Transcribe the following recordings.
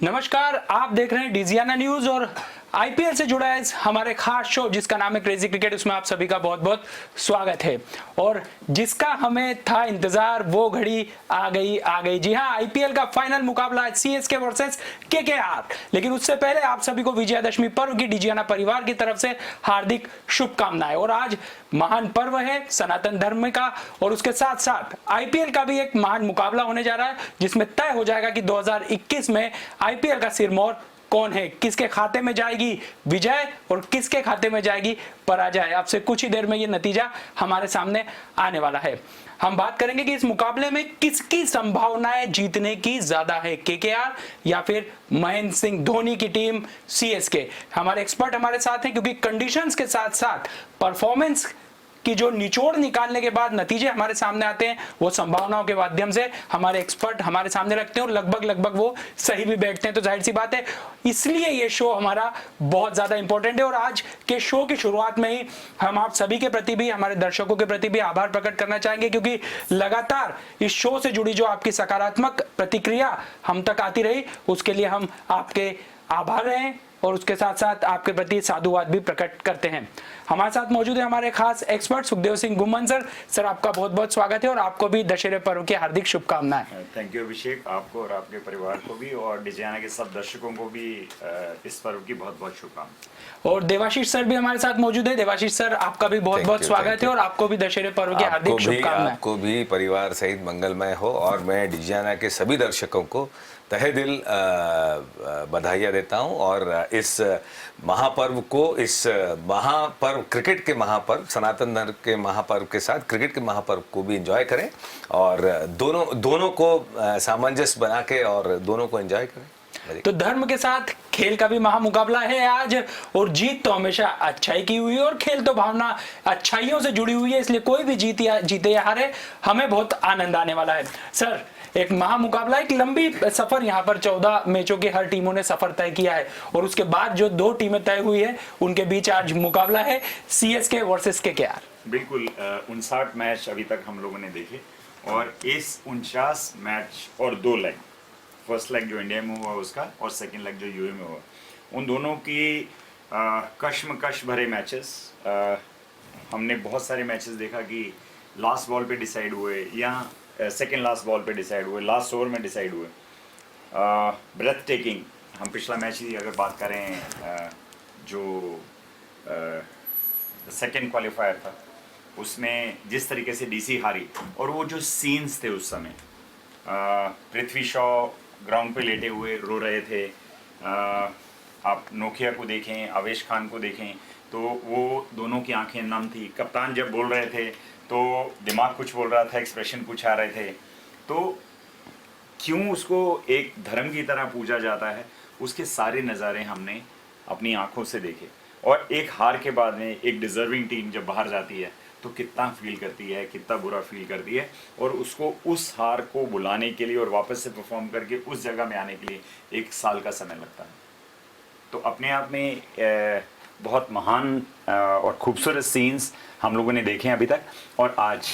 नमस्कार, आप देख रहे हैं डिजियाना न्यूज और आईपीएल से जुड़ा है हमारे खास शो जिसका नाम है क्रेजी क्रिकेट। उसमें आप सभी का बहुत बहुत स्वागत है और जिसका हमें था इंतजार वो घड़ी आ गई। जी हाँ, आईपीएल का फाइनल मुकाबला सीएसके वर्सेस केकेआर। लेकिन उससे पहले आप सभी को विजयादशमी पर्व की डिजियाना परिवार की तरफ से हार्दिक शुभकामनाएं। और आज महान पर्व है सनातन धर्म का और उसके साथ साथ आईपीएल का भी एक महान मुकाबला होने जा रहा है जिसमें तय हो जाएगा कि 2021 में आईपीएल का सिरमौर कौन है, किसके खाते में जाएगी विजय और किसके खाते में जाएगी पराजय। आपसे कुछ ही देर में ये नतीजा हमारे सामने आने वाला है। हम बात करेंगे कि इस मुकाबले में किसकी संभावनाएं जीतने की ज्यादा है, केकेआर या फिर महेंद्र सिंह धोनी की टीम सीएसके। हमारे एक्सपर्ट हमारे साथ हैं क्योंकि कंडीशंस के साथ साथ परफॉर्मेंस कि जो निचोड़ निकालने के बाद नतीजे हमारे सामने आते हैं वो संभावनाओं के माध्यम से हमारे एक्सपर्ट हमारे सामने रखते हैं और लगभग वो सही भी बैठते हैं। तो जाहिर सी बात है इसलिए ये शो हमारा बहुत ज्यादा इंपॉर्टेंट है। और आज के शो की शुरुआत में ही हम आप सभी के प्रति भी, हमारे दर्शकों के प्रति भी आभार प्रकट करना चाहेंगे क्योंकि लगातार इस शो से जुड़ी जो आपकी सकारात्मक प्रतिक्रिया हम तक आती रही उसके लिए हम आपके आभार हैं और उसके साथ साथ आपके प्रति साधुवाद भी प्रकट करते हैं। हमारे साथ मौजूद है हमारे खास एक्सपर्ट सुखदेव सिंह गुम्मन सर आपका बहुत बहुत स्वागत है और आपको भी दशहरे पर्व की हार्दिक शुभकामनाएं। थैंक यू अभिषेक, आपको और आपके परिवार को भी और डिजियाना के सब दर्शकों को भी इस पर्व की बहुत बहुत शुभकामनाएं। और देवाशीष सर भी हमारे साथ मौजूद है। देवाशीष सर आपका भी बहुत बहुत स्वागत है और आपको भी दशहरे पर्व की हार्दिक शुभकामनाएं। आपको भी परिवार सहित मंगलमय हो और मैं डिजियाना के सभी दर्शकों को तहे दिल बधाइयाँ देता हूँ और इस महापर्व को, इस महापर्व, क्रिकेट के महापर्व, सनातन धर्म के महापर्व के साथ क्रिकेट के महापर्व को भी एंजॉय करें और दोनों को सामंजस्य बना के और दोनों को एंजॉय करें। तो धर्म के साथ खेल का भी महामुकाबला है आज और जीत तो हमेशा अच्छाई की हुई है और खेल तो भावना अच्छाइयों से जुड़ी हुई है, इसलिए कोई भी जीते या हारे हमें बहुत आनंद आने वाला है। सर, एक महामुकाबला, एक लंबी सफर, यहाँ पर 14 मैचों के हर टीमों ने सफर तय किया है और उसके बाद जो 2 टीमें तय हुई है उनके बीच आज मुकाबला है सीएसके वर्सेस केकेआर। बिल्कुल 59 मैच अभी तक हम लोगों ने देखे और इस 49 मैच और 2 लेग, फर्स्ट लेग जो इंडिया में हुआ उसका और सेकंड लेग जो यूए में हुआ, उन दोनों की कश्मकश भरे मैचेस, हमने बहुत सारे मैचेस देखा कि लास्ट बॉल पे डिसाइड हुए या सेकेंड लास्ट बॉल पे डिसाइड हुए, लास्ट ओवर में डिसाइड हुए, ब्रेथ टेकिंग। हम पिछला मैच ही अगर बात करें जो सेकेंड क्वालिफायर था उसमें जिस तरीके से डीसी हारी और वो जो सीन्स थे उस समय, पृथ्वी शॉ ग्राउंड पे लेटे हुए रो रहे थे, आप नोकिया को देखें, आवेश खान को देखें तो वो दोनों की आंखें नम थी। कप्तान जब बोल रहे थे तो दिमाग कुछ बोल रहा था, एक्सप्रेशन कुछ आ रहे थे। तो क्यों उसको एक धर्म की तरह पूजा जाता है, उसके सारे नज़ारे हमने अपनी आंखों से देखे। और एक हार के बाद में एक डिज़र्विंग टीम जब बाहर जाती है तो कितना फील करती है, कितना बुरा फील करती है और उसको उस हार को बुलाने के लिए और वापस से परफॉर्म करके उस जगह में आने के लिए 1 साल का समय लगता है। तो अपने आप में बहुत महान और खूबसूरत सीन्स हम लोगों ने देखे हैं अभी तक। और आज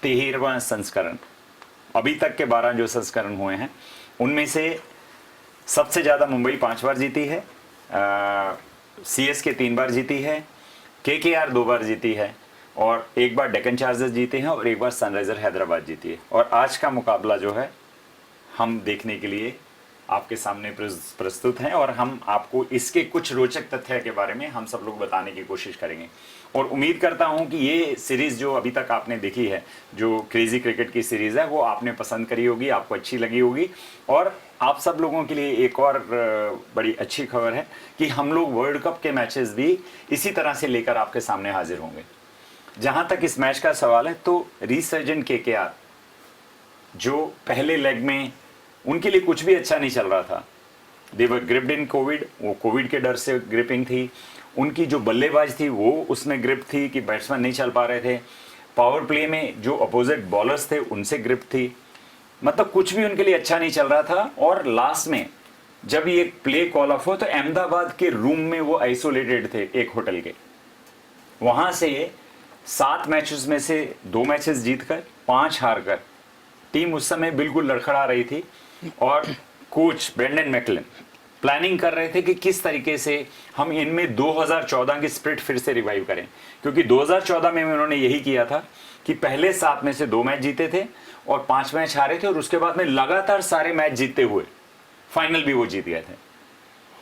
13वां संस्करण, अभी तक के 12 जो संस्करण हुए हैं उनमें से सबसे ज़्यादा मुंबई 5 बार जीती है, सीएसके 3 बार जीती है, केकेआर 2 बार जीती है और 1 बार डेक्कन चार्जर्स जीते हैं और 1 बार सनराइजर हैदराबाद जीती है। और आज का मुकाबला जो है हम देखने के लिए आपके सामने प्रस्तुत हैं और हम आपको इसके कुछ रोचक तथ्य के बारे में हम सब लोग बताने की कोशिश करेंगे। और उम्मीद करता हूं कि ये सीरीज़ जो अभी तक आपने देखी है, जो क्रेजी क्रिकेट की सीरीज़ है, वो आपने पसंद करी होगी, आपको अच्छी लगी होगी। और आप सब लोगों के लिए एक और बड़ी अच्छी खबर है कि हम लोग वर्ल्ड कप के मैचेस भी इसी तरह से लेकर आपके सामने हाजिर होंगे। जहाँ तक इस मैच का सवाल है तो रिसर्जेंट केकेआर जो पहले लेग में उनके लिए कुछ भी अच्छा नहीं चल रहा था, दे वर ग्रिप्ड इन कोविड, वो कोविड के डर से ग्रिपिंग थी। उनकी जो बल्लेबाज थी वो उसमें ग्रिप थी कि बैट्समैन नहीं चल पा रहे थे। पावर प्ले में जो अपोजिट बॉलर्स थे उनसे ग्रिप थी, मतलब कुछ भी उनके लिए अच्छा नहीं चल रहा था। और लास्ट में जब ये प्ले कॉल ऑफ हो तो अहमदाबाद के रूम में वो आइसोलेटेड थे एक होटल के, वहाँ से 7 मैचेस में से 2 मैचेस जीतकर 5 हार कर टीम उस समय बिल्कुल लड़खड़ा रही थी और कोच ब्रेंडन मैकलन प्लानिंग कर रहे थे कि किस तरीके से हम इनमें 2014 की स्पिरिट फिर से रिवाइव करें, क्योंकि 2014 में उन्होंने यही किया था कि पहले 7 में से 2 मैच जीते थे और 5 मैच हारे थे, और उसके बाद में लगातार सारे मैच जीतते हुए फाइनल भी वो जीत गए थे।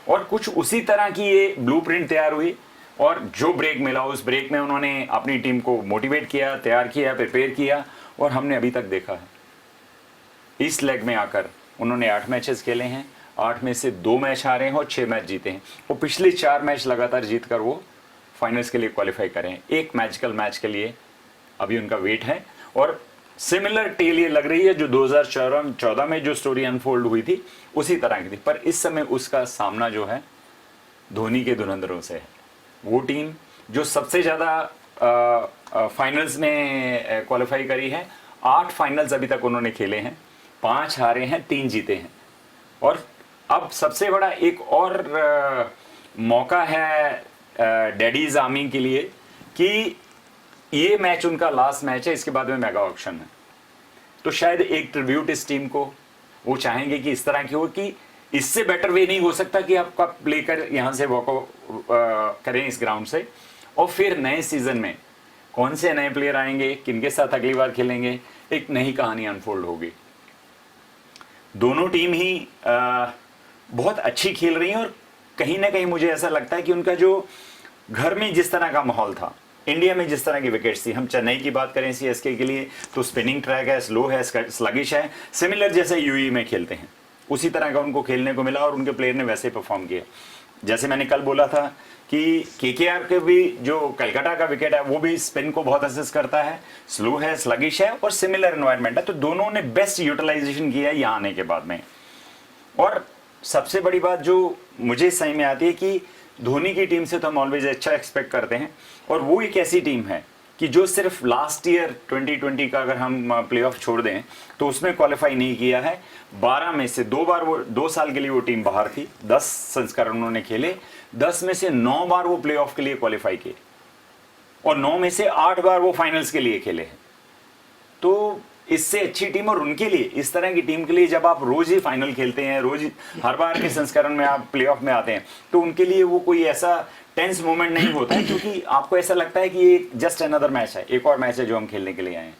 और कुछ उसी तरह की ये ब्लूप्रिंट तैयार हुई, और जो ब्रेक मिला उस ब्रेक में उन्होंने अपनी टीम को मोटिवेट किया, तैयार किया, प्रिपेयर किया, और हमने अभी तक देखा है इस लेग में आकर उन्होंने 8 मैचेस खेले हैं, 8 में से 2 मैच हारे हैं और 6 मैच जीते हैं, और पिछले 4 मैच लगातार जीतकर वो फाइनल्स के लिए क्वालिफाई करें। एक मैजिकल मैच के लिए अभी उनका वेट है, और सिमिलर टेल ये लग रही है जो 2014 में जो स्टोरी अनफोल्ड हुई थी उसी तरह की थी, पर इस समय उसका सामना जो है धोनी के धुरंधरों से है। वो टीम जो सबसे ज़्यादा फाइनल्स में क्वालिफाई करी है, 8 फाइनल्स अभी तक उन्होंने खेले हैं, 5 हारे हैं, 3 जीते हैं, और अब सबसे बड़ा एक और मौका है डैडीज आर्मी के लिए कि ये मैच उनका लास्ट मैच है, इसके बाद में मेगा ऑक्शन है। तो शायद एक ट्रिब्यूट इस टीम को वो चाहेंगे कि इस तरह की हो, कि इससे बेटर वे नहीं हो सकता कि आपका प्ले कर यहाँ से वॉकआउट करें इस ग्राउंड से, और फिर नए सीजन में कौन से नए प्लेयर आएंगे, किनके साथ अगली बार खेलेंगे, एक नई कहानी अनफोल्ड होगी। दोनों टीम ही बहुत अच्छी खेल रही हैं, और कहीं ना कहीं मुझे ऐसा लगता है कि उनका जो घर में जिस तरह का माहौल था, इंडिया में जिस तरह की विकेट्स थी, हम चेन्नई की बात करें सीएसके के लिए तो स्पिनिंग ट्रैक है, स्लो है, स्लगिश है, सिमिलर जैसे यूई में खेलते हैं उसी तरह का उनको खेलने को मिला, और उनके प्लेयर ने वैसे परफॉर्म किया। जैसे मैंने कल बोला था कि केकेआर के भी जो कलकत्ता का विकेट है वो भी स्पिन को बहुत असिस्ट करता है, स्लो है, स्लगिश है, और सिमिलर एनवायरनमेंट है, तो दोनों ने बेस्ट यूटिलाइजेशन किया है यहाँ आने के बाद में। और सबसे बड़ी बात जो मुझे सही में आती है कि धोनी की टीम से तो हम ऑलवेज अच्छा एक्सपेक्ट करते हैं, और वो एक ऐसी टीम है कि जो सिर्फ लास्ट ईयर 2020 का अगर हम प्लेऑफ छोड़ दें तो उसमें क्वालिफाई नहीं किया है। 12 में से 2 बार वो 2 साल के लिए वो टीम बाहर थी, 10 संस्करण उन्होंने खेले, 10 में से 9 बार वो प्लेऑफ के लिए क्वालिफाई किए, और 9 में से 8 बार वो फाइनल्स के लिए खेले हैं। तो इससे अच्छी टीम, और उनके लिए इस तरह की टीम के लिए जब आप रोज ही फाइनल खेलते हैं, रोज हर बार के संस्करण में आप प्लेऑफ में आते हैं, तो उनके लिए वो कोई ऐसा टेंस मोमेंट नहीं होता है, क्योंकि आपको ऐसा लगता है कि ये जस्ट अनदर मैच है, एक और मैच है जो हम खेलने के लिए आए हैं।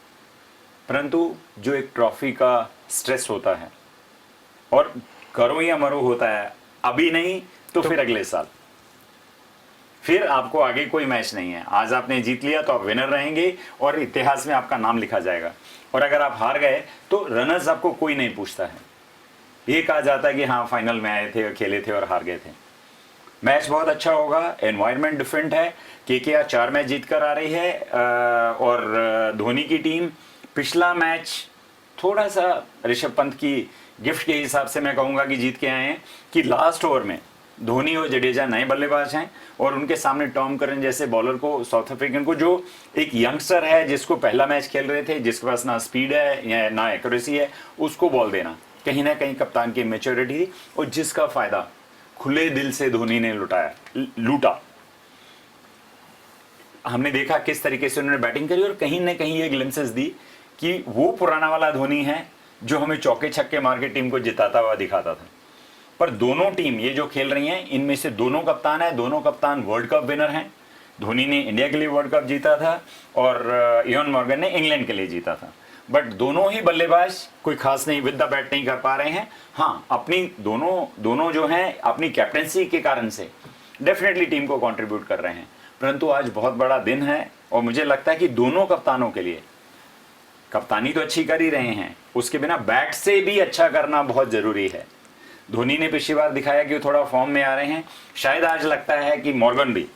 परंतु जो एक ट्रॉफी का स्ट्रेस होता है, और करो या मरो होता है, अभी नहीं तो फिर अगले साल, फिर आपको आगे कोई मैच नहीं है। आज आपने जीत लिया तो आप विनर रहेंगे और इतिहास में आपका नाम लिखा जाएगा, और अगर आप हार गए तो रनर्स आपको कोई नहीं पूछता है। ये कहा जाता है कि हाँ फाइनल में आए थे, खेले थे और हार गए थे। मैच बहुत अच्छा होगा, एनवायरनमेंट डिफरेंट है, केकेआर 4 मैच जीत कर आ रही है, और धोनी की टीम पिछला मैच थोड़ा सा ऋषभ पंत की गिफ्ट के हिसाब से मैं कहूँगा कि जीत के आए हैं, कि लास्ट ओवर में धोनी और जडेजा नए बल्लेबाज हैं, और उनके सामने टॉम करन जैसे बॉलर को, साउथ अफ्रीकन को, जो एक यंगस्टर है जिसको पहला मैच खेल रहे थे, जिसके पास ना स्पीड है या ना एक्यूरेसी है, उसको बॉल देना कहीं ना कहीं कप्तान की मैच्योरिटी थी, और जिसका फायदा खुले दिल से धोनी ने लूटा। हमने देखा किस तरीके से उन्होंने बैटिंग करी, और कहीं ना कहीं ये ग्लिम्सेस दी कि वो पुराना वाला धोनी है जो हमें चौके छक्के मार के टीम को जिताता हुआ दिखाता था। पर दोनों टीम ये जो खेल रही हैं, इनमें से दोनों कप्तान है, दोनों कप्तान वर्ल्ड कप विनर हैं। धोनी ने इंडिया के लिए वर्ल्ड कप जीता था, और इयान मॉर्गन ने इंग्लैंड के लिए जीता था। बट दोनों ही बल्लेबाज कोई खास नहीं विद द बैट नहीं कर पा रहे हैं। हाँ, अपनी दोनों जो हैं अपनी कैप्टेंसी के कारण से डेफिनेटली टीम को कंट्रीब्यूट कर रहे हैं। परंतु आज बहुत बड़ा दिन है, और मुझे लगता है कि दोनों कप्तानों के लिए, कप्तानी तो अच्छी कर ही रहे हैं, उसके बिना बैट से भी अच्छा करना बहुत जरूरी है। धोनी ने पिछली बार दिखाया कि वो थोड़ा फॉर्म में आ रहे हैं, शायद आज लगता है कि मॉर्गन भी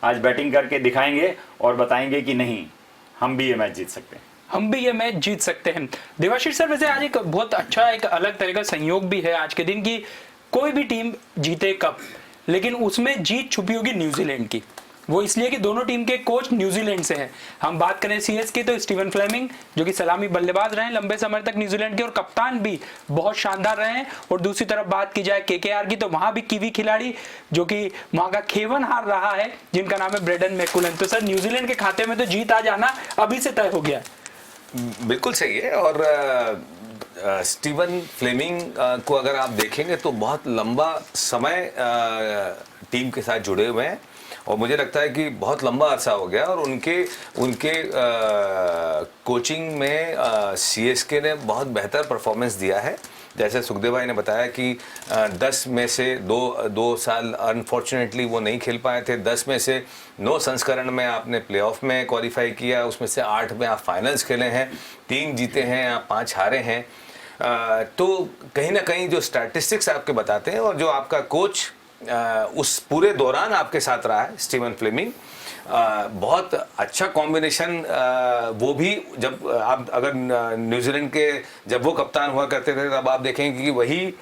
आज बैटिंग करके दिखाएंगे और बताएंगे कि नहीं, हम भी ये मैच जीत सकते हैं, हम भी ये मैच जीत सकते हैं। देवाशीष सर, वैसे आज एक बहुत अच्छा एक अलग तरह का संयोग भी है आज के दिन की, कोई भी टीम जीते कप, लेकिन उसमें जीत छुपी होगी न्यूजीलैंड की। वो इसलिए कि दोनों टीम के कोच न्यूजीलैंड से हैं। हम बात करें सीएसके तो स्टीवन फ्लेमिंग जो कि सलामी बल्लेबाज रहे हैं लंबे समय तक न्यूजीलैंड के, और कप्तान भी बहुत शानदार रहे हैं। और दूसरी तरफ बात की जाए केकेआर की, तो वहां भी कीवी खिलाड़ी जो कि वहां का खेवनहार रहा है, जिनका नाम है ब्रेंडन मैकुलन। तो सर, न्यूजीलैंड के खाते में तो जीत आ जाना अभी से तय हो गया। बिल्कुल सही है। और स्टीवन फ्लेमिंग को अगर आप देखेंगे तो बहुत लंबा समय टीम के साथ जुड़े हुए हैं और मुझे लगता है कि बहुत लंबा अरसा हो गया और उनके उनके कोचिंग में सीएसके ने बहुत बेहतर परफॉर्मेंस दिया है। जैसे सुखदेव भाई ने बताया कि 10 में से दो साल अनफॉर्चुनेटली वो नहीं खेल पाए थे। 10 में से 9 संस्करण में आपने प्लेऑफ में क्वालिफाई किया, उसमें से 8 में आप फाइनल्स खेले हैं, 3 जीते हैं, आप 5 हारे हैं। तो कहीं ना कहीं जो स्टैटिस्टिक्स आपके बताते हैं और जो आपका कोच उस पूरे दौरान आपके साथ रहा है स्टीवन फ्लेमिंग, बहुत अच्छा कॉम्बिनेशन। वो भी जब आप अगर न्यूजीलैंड के जब वो कप्तान हुआ करते थे तब आप देखेंगे कि वही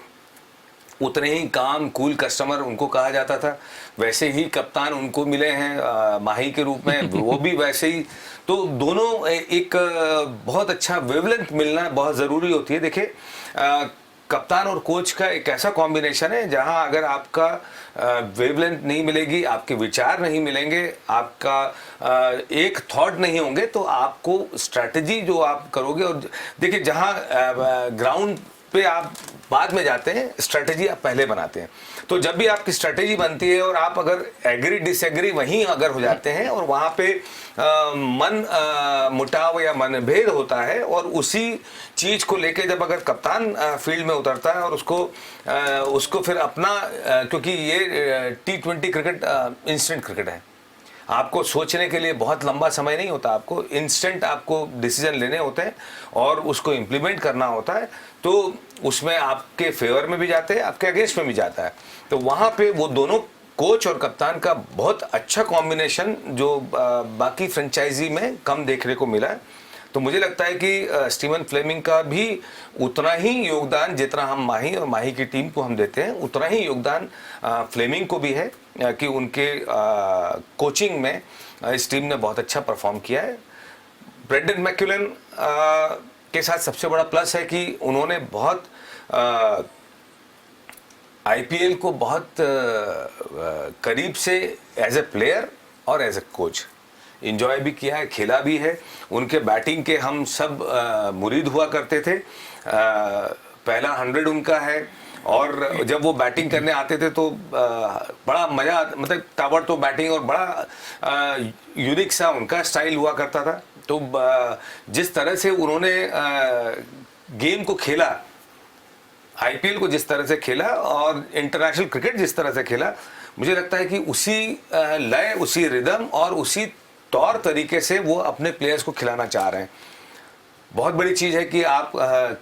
उतने ही काम कूल कस्टमर उनको कहा जाता था, वैसे ही कप्तान उनको मिले हैं माही के रूप में, वो भी वैसे ही। तो दोनों एक बहुत अच्छा वेवलेंथ मिलना बहुत ज़रूरी होती है। देखिए कप्तान और कोच का एक ऐसा कॉम्बिनेशन है जहां अगर आपका वेवलेंथ नहीं मिलेगी, आपके विचार नहीं मिलेंगे, आपका एक थॉट नहीं होंगे, तो आपको स्ट्रैटेजी जो आप करोगे। और देखिए जहां ग्राउंड पे आप बाद में जाते हैं, स्ट्रैटेजी आप पहले बनाते हैं। तो जब भी आपकी स्ट्रैटेजी बनती है और आप अगर एग्री डिसएग्री वहीं अगर हो जाते हैं और वहाँ पे मुटाव या मनभेद होता है और उसी चीज़ को लेके जब अगर कप्तान फील्ड में उतरता है और उसको फिर अपना, क्योंकि ये T20 क्रिकेट इंस्टेंट क्रिकेट है, आपको सोचने के लिए बहुत लंबा समय नहीं होता, आपको इंस्टेंट आपको डिसीजन लेने होते हैं और उसको इम्प्लीमेंट करना होता है। तो उसमें आपके फेवर में भी जाते हैं, आपके अगेंस्ट में भी जाता है। तो वहाँ पे वो दोनों कोच और कप्तान का बहुत अच्छा कॉम्बिनेशन जो बाकी फ्रेंचाइजी में कम देखने को मिला है। तो मुझे लगता है कि स्टीवन फ्लेमिंग का भी उतना ही योगदान जितना हम माही और माही की टीम को हम देते हैं, उतना ही योगदान फ्लेमिंग को भी है कि उनके कोचिंग में इस टीम ने बहुत अच्छा परफॉर्म किया है। ब्रेंडन मैक्यूलन के साथ सबसे बड़ा प्लस है कि उन्होंने बहुत आईपीएल को बहुत करीब से एज ए प्लेयर और एज ए कोच इंजॉय भी किया है, खेला भी है। उनके बैटिंग के हम सब मुरीद हुआ करते थे। पहला 100 उनका है और जब वो बैटिंग करने आते थे तो बड़ा मज़ा, मतलब ताबड़तोड़ बैटिंग और बड़ा यूनिक सा उनका स्टाइल हुआ करता था। तो जिस तरह से उन्होंने गेम को खेला, आईपीएल को जिस तरह से खेला और इंटरनेशनल क्रिकेट जिस तरह से खेला, मुझे लगता है कि उसी लय, उसी रिदम और उसी तौर तरीके से वो अपने प्लेयर्स को खिलाना चाह रहे हैं। बहुत बड़ी चीज़ है कि आप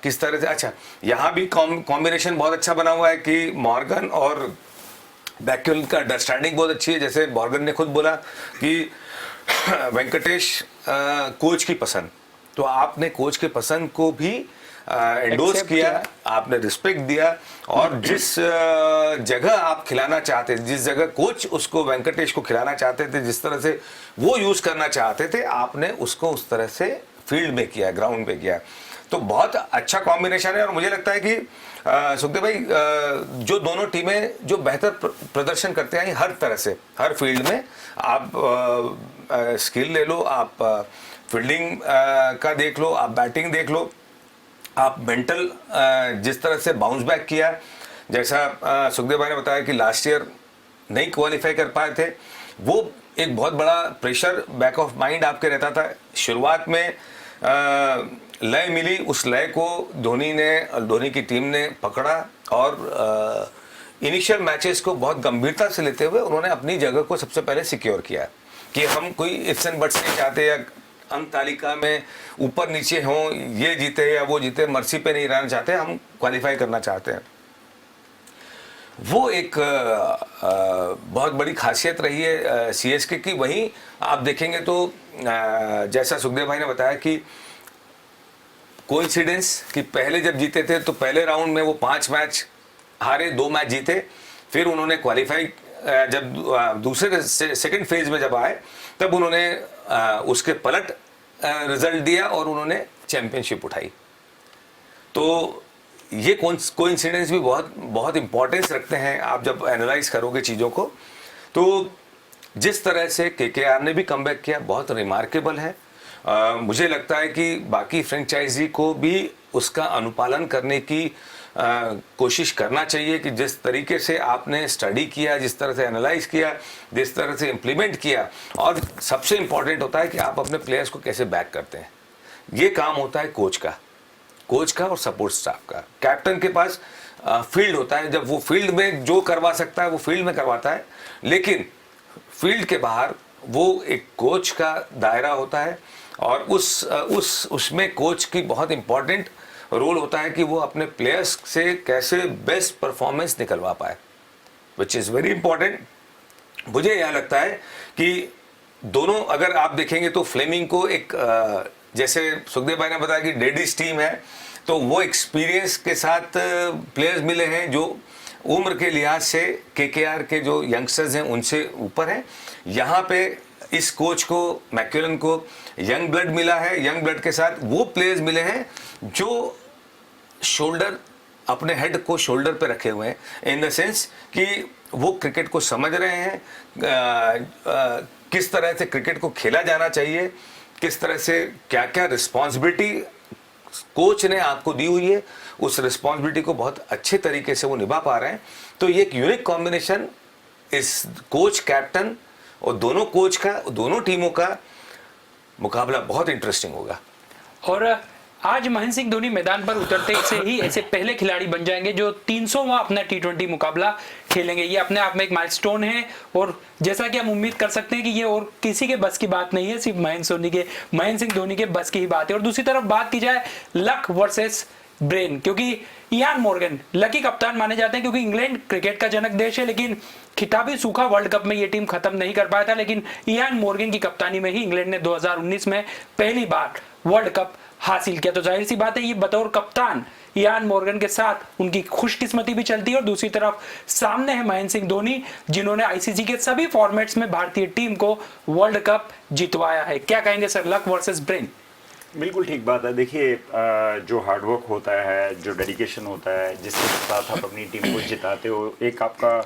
किस तरह से, अच्छा यहाँ भी कॉम्बिनेशन बहुत अच्छा बना हुआ है कि मॉर्गन और बैक्यूल का अंडरस्टैंडिंग बहुत अच्छी है। जैसे मॉर्गन ने खुद बोला कि वेंकटेश कोच की पसंद, तो आपने कोच के पसंद को भी एंडोर्स किया, आपने रिस्पेक्ट दिया और जिस जगह आप खिलाना चाहते थे, जिस जगह कोच उसको वेंकटेश को खिलाना चाहते थे, जिस तरह से वो यूज करना चाहते थे, आपने उसको उस तरह से फील्ड में किया, ग्राउंड पे किया। तो बहुत अच्छा कॉम्बिनेशन है और मुझे लगता है कि सुखदेव भाई जो दोनों टीमें जो बेहतर प्रदर्शन करते हैं हर तरह से, हर फील्ड में, आप स्किल ले लो, आप फील्डिंग का देख लो, आप बैटिंग देख लो, आप मेंटल जिस तरह से बाउंस बैक किया, जैसा सुखदेव भाई ने बताया कि लास्ट ईयर नहीं क्वालिफाई कर पाए थे, वो एक बहुत बड़ा प्रेशर बैक ऑफ माइंड आपके रहता था। शुरुआत में लय मिली, उस लय को धोनी की टीम ने पकड़ा और इनिशियल मैचेस को बहुत गंभीरता से लेते हुए उन्होंने अपनी जगह को सबसे पहले सिक्योर किया कि हम कोई इफ्स एंड बट्स नहीं चाहते या अंक तालिका में ऊपर नीचे हों, ये जीते या वो जीते, मर्सी पे नहीं रहना चाहते, हम क्वालिफाई करना चाहते हैं। वो एक बहुत बड़ी खासियत रही है सीएसके की। वहीं आप देखेंगे तो जैसा सुखदेव भाई ने बताया कि कोइंसिडेंस कि पहले जब जीते थे तो पहले राउंड में वो 5 मैच हारे, 2 मैच जीते, फिर उन्होंने क्वालिफाई, जब दूसरे सेकंड फेज में जब आए तब उन्होंने उसके पलट रिजल्ट दिया और उन्होंने चैंपियनशिप उठाई। तो ये कोइंसिडेंस भी बहुत बहुत इंपॉर्टेंस रखते हैं आप जब एनालाइज करोगे चीज़ों को। तो जिस तरह से केकेआर ने भी कमबैक किया बहुत रिमार्केबल है मुझे लगता है कि बाकी फ्रेंचाइजी को भी उसका अनुपालन करने की कोशिश करना चाहिए कि जिस तरीके से आपने स्टडी किया, जिस तरह से एनालाइज किया, जिस तरह से इम्प्लीमेंट किया, और सबसे इम्पॉर्टेंट होता है कि आप अपने प्लेयर्स को कैसे बैक करते हैं। ये काम होता है कोच का और सपोर्ट स्टाफ का। कैप्टन के पास फील्ड होता है, जब वो फील्ड में जो करवा सकता है वो फील्ड में करवाता है, लेकिन फील्ड के बाहर वो एक कोच का दायरा होता है और उसमें कोच की बहुत इंपॉर्टेंट रोल होता है कि वो अपने प्लेयर्स से कैसे बेस्ट परफॉर्मेंस निकलवा पाए, विच इज़ वेरी इंपॉर्टेंट। मुझे यह लगता है कि दोनों, अगर आप देखेंगे तो फ्लेमिंग को एक जैसे सुखदेव भाई ने बताया कि डेडिस टीम है, तो वो एक्सपीरियंस के साथ प्लेयर्स मिले हैं जो उम्र के लिहाज से केकेआर के जो यंगस्टर्स हैं उनसे ऊपर हैं। यहाँ पे इस कोच को, मैक्यूलन को, यंग ब्लड मिला है। यंग ब्लड के साथ वो प्लेयर्स मिले हैं जो शोल्डर, अपने हेड को शोल्डर पे रखे हुए हैं, इन द सेंस कि वो क्रिकेट को समझ रहे हैं, किस तरह से क्रिकेट को खेला जाना चाहिए, किस तरह से क्या क्या रिस्पॉन्सिबिलिटी कोच ने आपको दी हुई है, उस रिस्पॉन्सिबिलिटी को बहुत अच्छे तरीके से वो निभा पा रहे हैं। तो ये एक यूनिक कॉम्बिनेशन इस कोच कैप्टन और दोनों कोच का, दोनों टीमों का मुकाबला बहुत इंटरेस्टिंग होगा। और आज महेंद्र सिंह धोनी मैदान पर उतरते से ही ऐसे पहले खिलाड़ी बन जाएंगे जो 300वां अपना T20 मुकाबला खेलेंगे। ये अपने आप में एक माइलस्टोन है और जैसा कि हम उम्मीद कर सकते हैं कि ये और किसी के बस की बात नहीं है, सिर्फ महेंद्र सिंह धोनी के बस की ही बात है। और दूसरी तरफ बात की जाए लक वर्सेस ब्रेन, क्योंकि इयान मॉर्गन लकी कप्तान माने जाते हैं क्योंकि इंग्लैंड क्रिकेट का जनक देश है, लेकिन खिताबी सूखा वर्ल्ड कप में ये टीम खत्म नहीं कर पाया था। लेकिन इयान मॉर्गन की कप्तानी में ही इंग्लैंड ने 2019 में पहली बार वर्ल्ड कप हासिल किया। तो जाहिर सी बात है ये बतौर कप्तान इयान मॉर्गन के साथ उनकी खुशकिस्मती भी चलती है। और दूसरी तरफ सामने है महेंद्र सिंह धोनी जिन्होंने आईसीसी के सभी फॉर्मेट्स में भारतीय टीम को वर्ल्ड कप जितवाया है। क्या कहेंगे सर, लक वर्सेस ब्रेन? बिल्कुल ठीक बात है। देखिए, जो हार्डवर्क होता है, जो डेडिकेशन होता है, जिसके साथ आप अपनी टीम को जिताते हो, एक आपका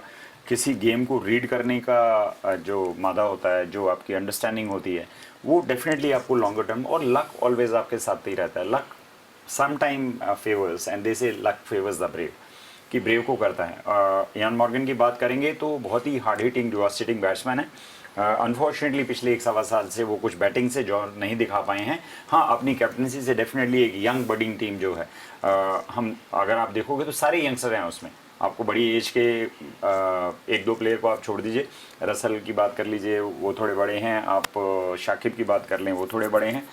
किसी गेम को रीड करने का जो मादा होता है, जो आपकी अंडरस्टैंडिंग होती है, वो डेफिनेटली आपको लॉन्गर टर्म, और लक ऑलवेज आपके साथ ही रहता है। Luck some time favours and they say luck favours the brave, कि ब्रेव को करता है। इयान मॉर्गन की बात करेंगे तो बहुत ही हार्ड हिटिंग डिवास्टेटिंग बैट्समैन है। अनफॉर्चुनेटली पिछले 1-1.25 साल से वो कुछ बैटिंग से जो नहीं दिखा पाए हैं। हाँ, अपनी कैप्टनसी से डेफिनेटली एक यंग बडिंग टीम जो है, हम अगर आप देखोगे तो सारे यंगस्टर हैं उसमें। आपको बड़ी एज के 1-2 प्लेयर को आप छोड़ दीजिए, रसल की बात कर लीजिए, वो थोड़े बड़े हैं, आप शाकिब की बात कर लें, वो थोड़े बड़े हैं।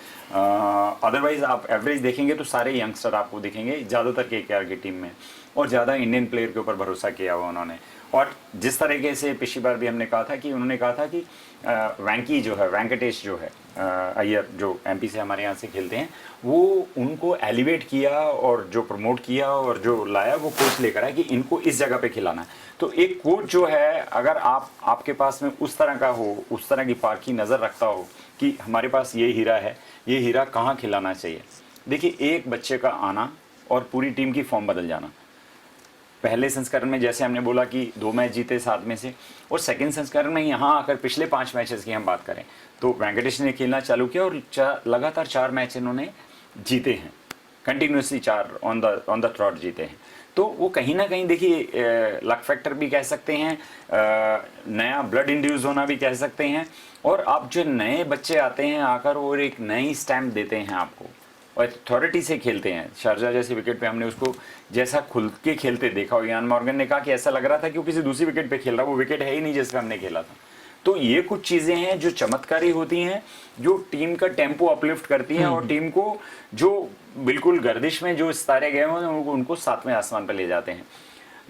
अदरवाइज़ आप एवरेज देखेंगे तो सारे यंगस्टर आपको दिखेंगे ज़्यादातर केकेआर की टीम में, और ज़्यादा इंडियन प्लेयर के ऊपर भरोसा किया हुआ उन्होंने। और जिस तरीके से पिछली बार भी हमने कहा था कि उन्होंने कहा था कि वैंकी जो है, वेंकटेश जो है, अय्यर जो एमपी से हमारे यहाँ से खेलते हैं, वो उनको एलिवेट किया और जो प्रमोट किया और जो लाया वो कोच लेकर आया कि इनको इस जगह पे खिलाना है। तो एक कोच जो है, अगर आपके पास में उस तरह का हो, उस तरह की पारखी नज़र रखता हो कि हमारे पास ये हीरा है, ये हीरा कहाँ खिलाना चाहिए। देखिए, एक बच्चे का आना और पूरी टीम की फॉर्म बदल जाना। पहले संस्करण में जैसे हमने बोला कि 2 मैच जीते 7 में से, और सेकंड संस्करण में यहाँ आकर पिछले 5 मैचेस की हम बात करें तो वेंकटेश ने खेलना चालू किया और लगातार 4 मैच इन्होंने जीते हैं, कंटिन्यूसली 4 ऑन द ट्रॉट जीते हैं। तो वो कहीं ना कहीं देखिए लक फैक्टर भी कह सकते हैं, नया ब्लड इंड्यूस होना भी कह सकते हैं, और आप जो नए बच्चे आते हैं आकर और एक नई स्टैम्प देते हैं आपको, और अथॉरिटी से खेलते हैं। शारजा जैसे विकेट पे हमने उसको जैसा खुल के खेलते देखा, और इयान मॉर्गन ने कहा कि ऐसा लग रहा था कि वो किसी दूसरी विकेट पे खेल रहा, वो विकेट है ही नहीं जिसका हमने खेला था। तो ये कुछ चीज़ें हैं जो चमत्कारी होती हैं, जो टीम का टेम्पो अपलिफ्ट करती हैं और टीम को जो बिल्कुल गर्दिश में जो सितारे गए हैं उनको 7वें आसमान पर ले जाते हैं।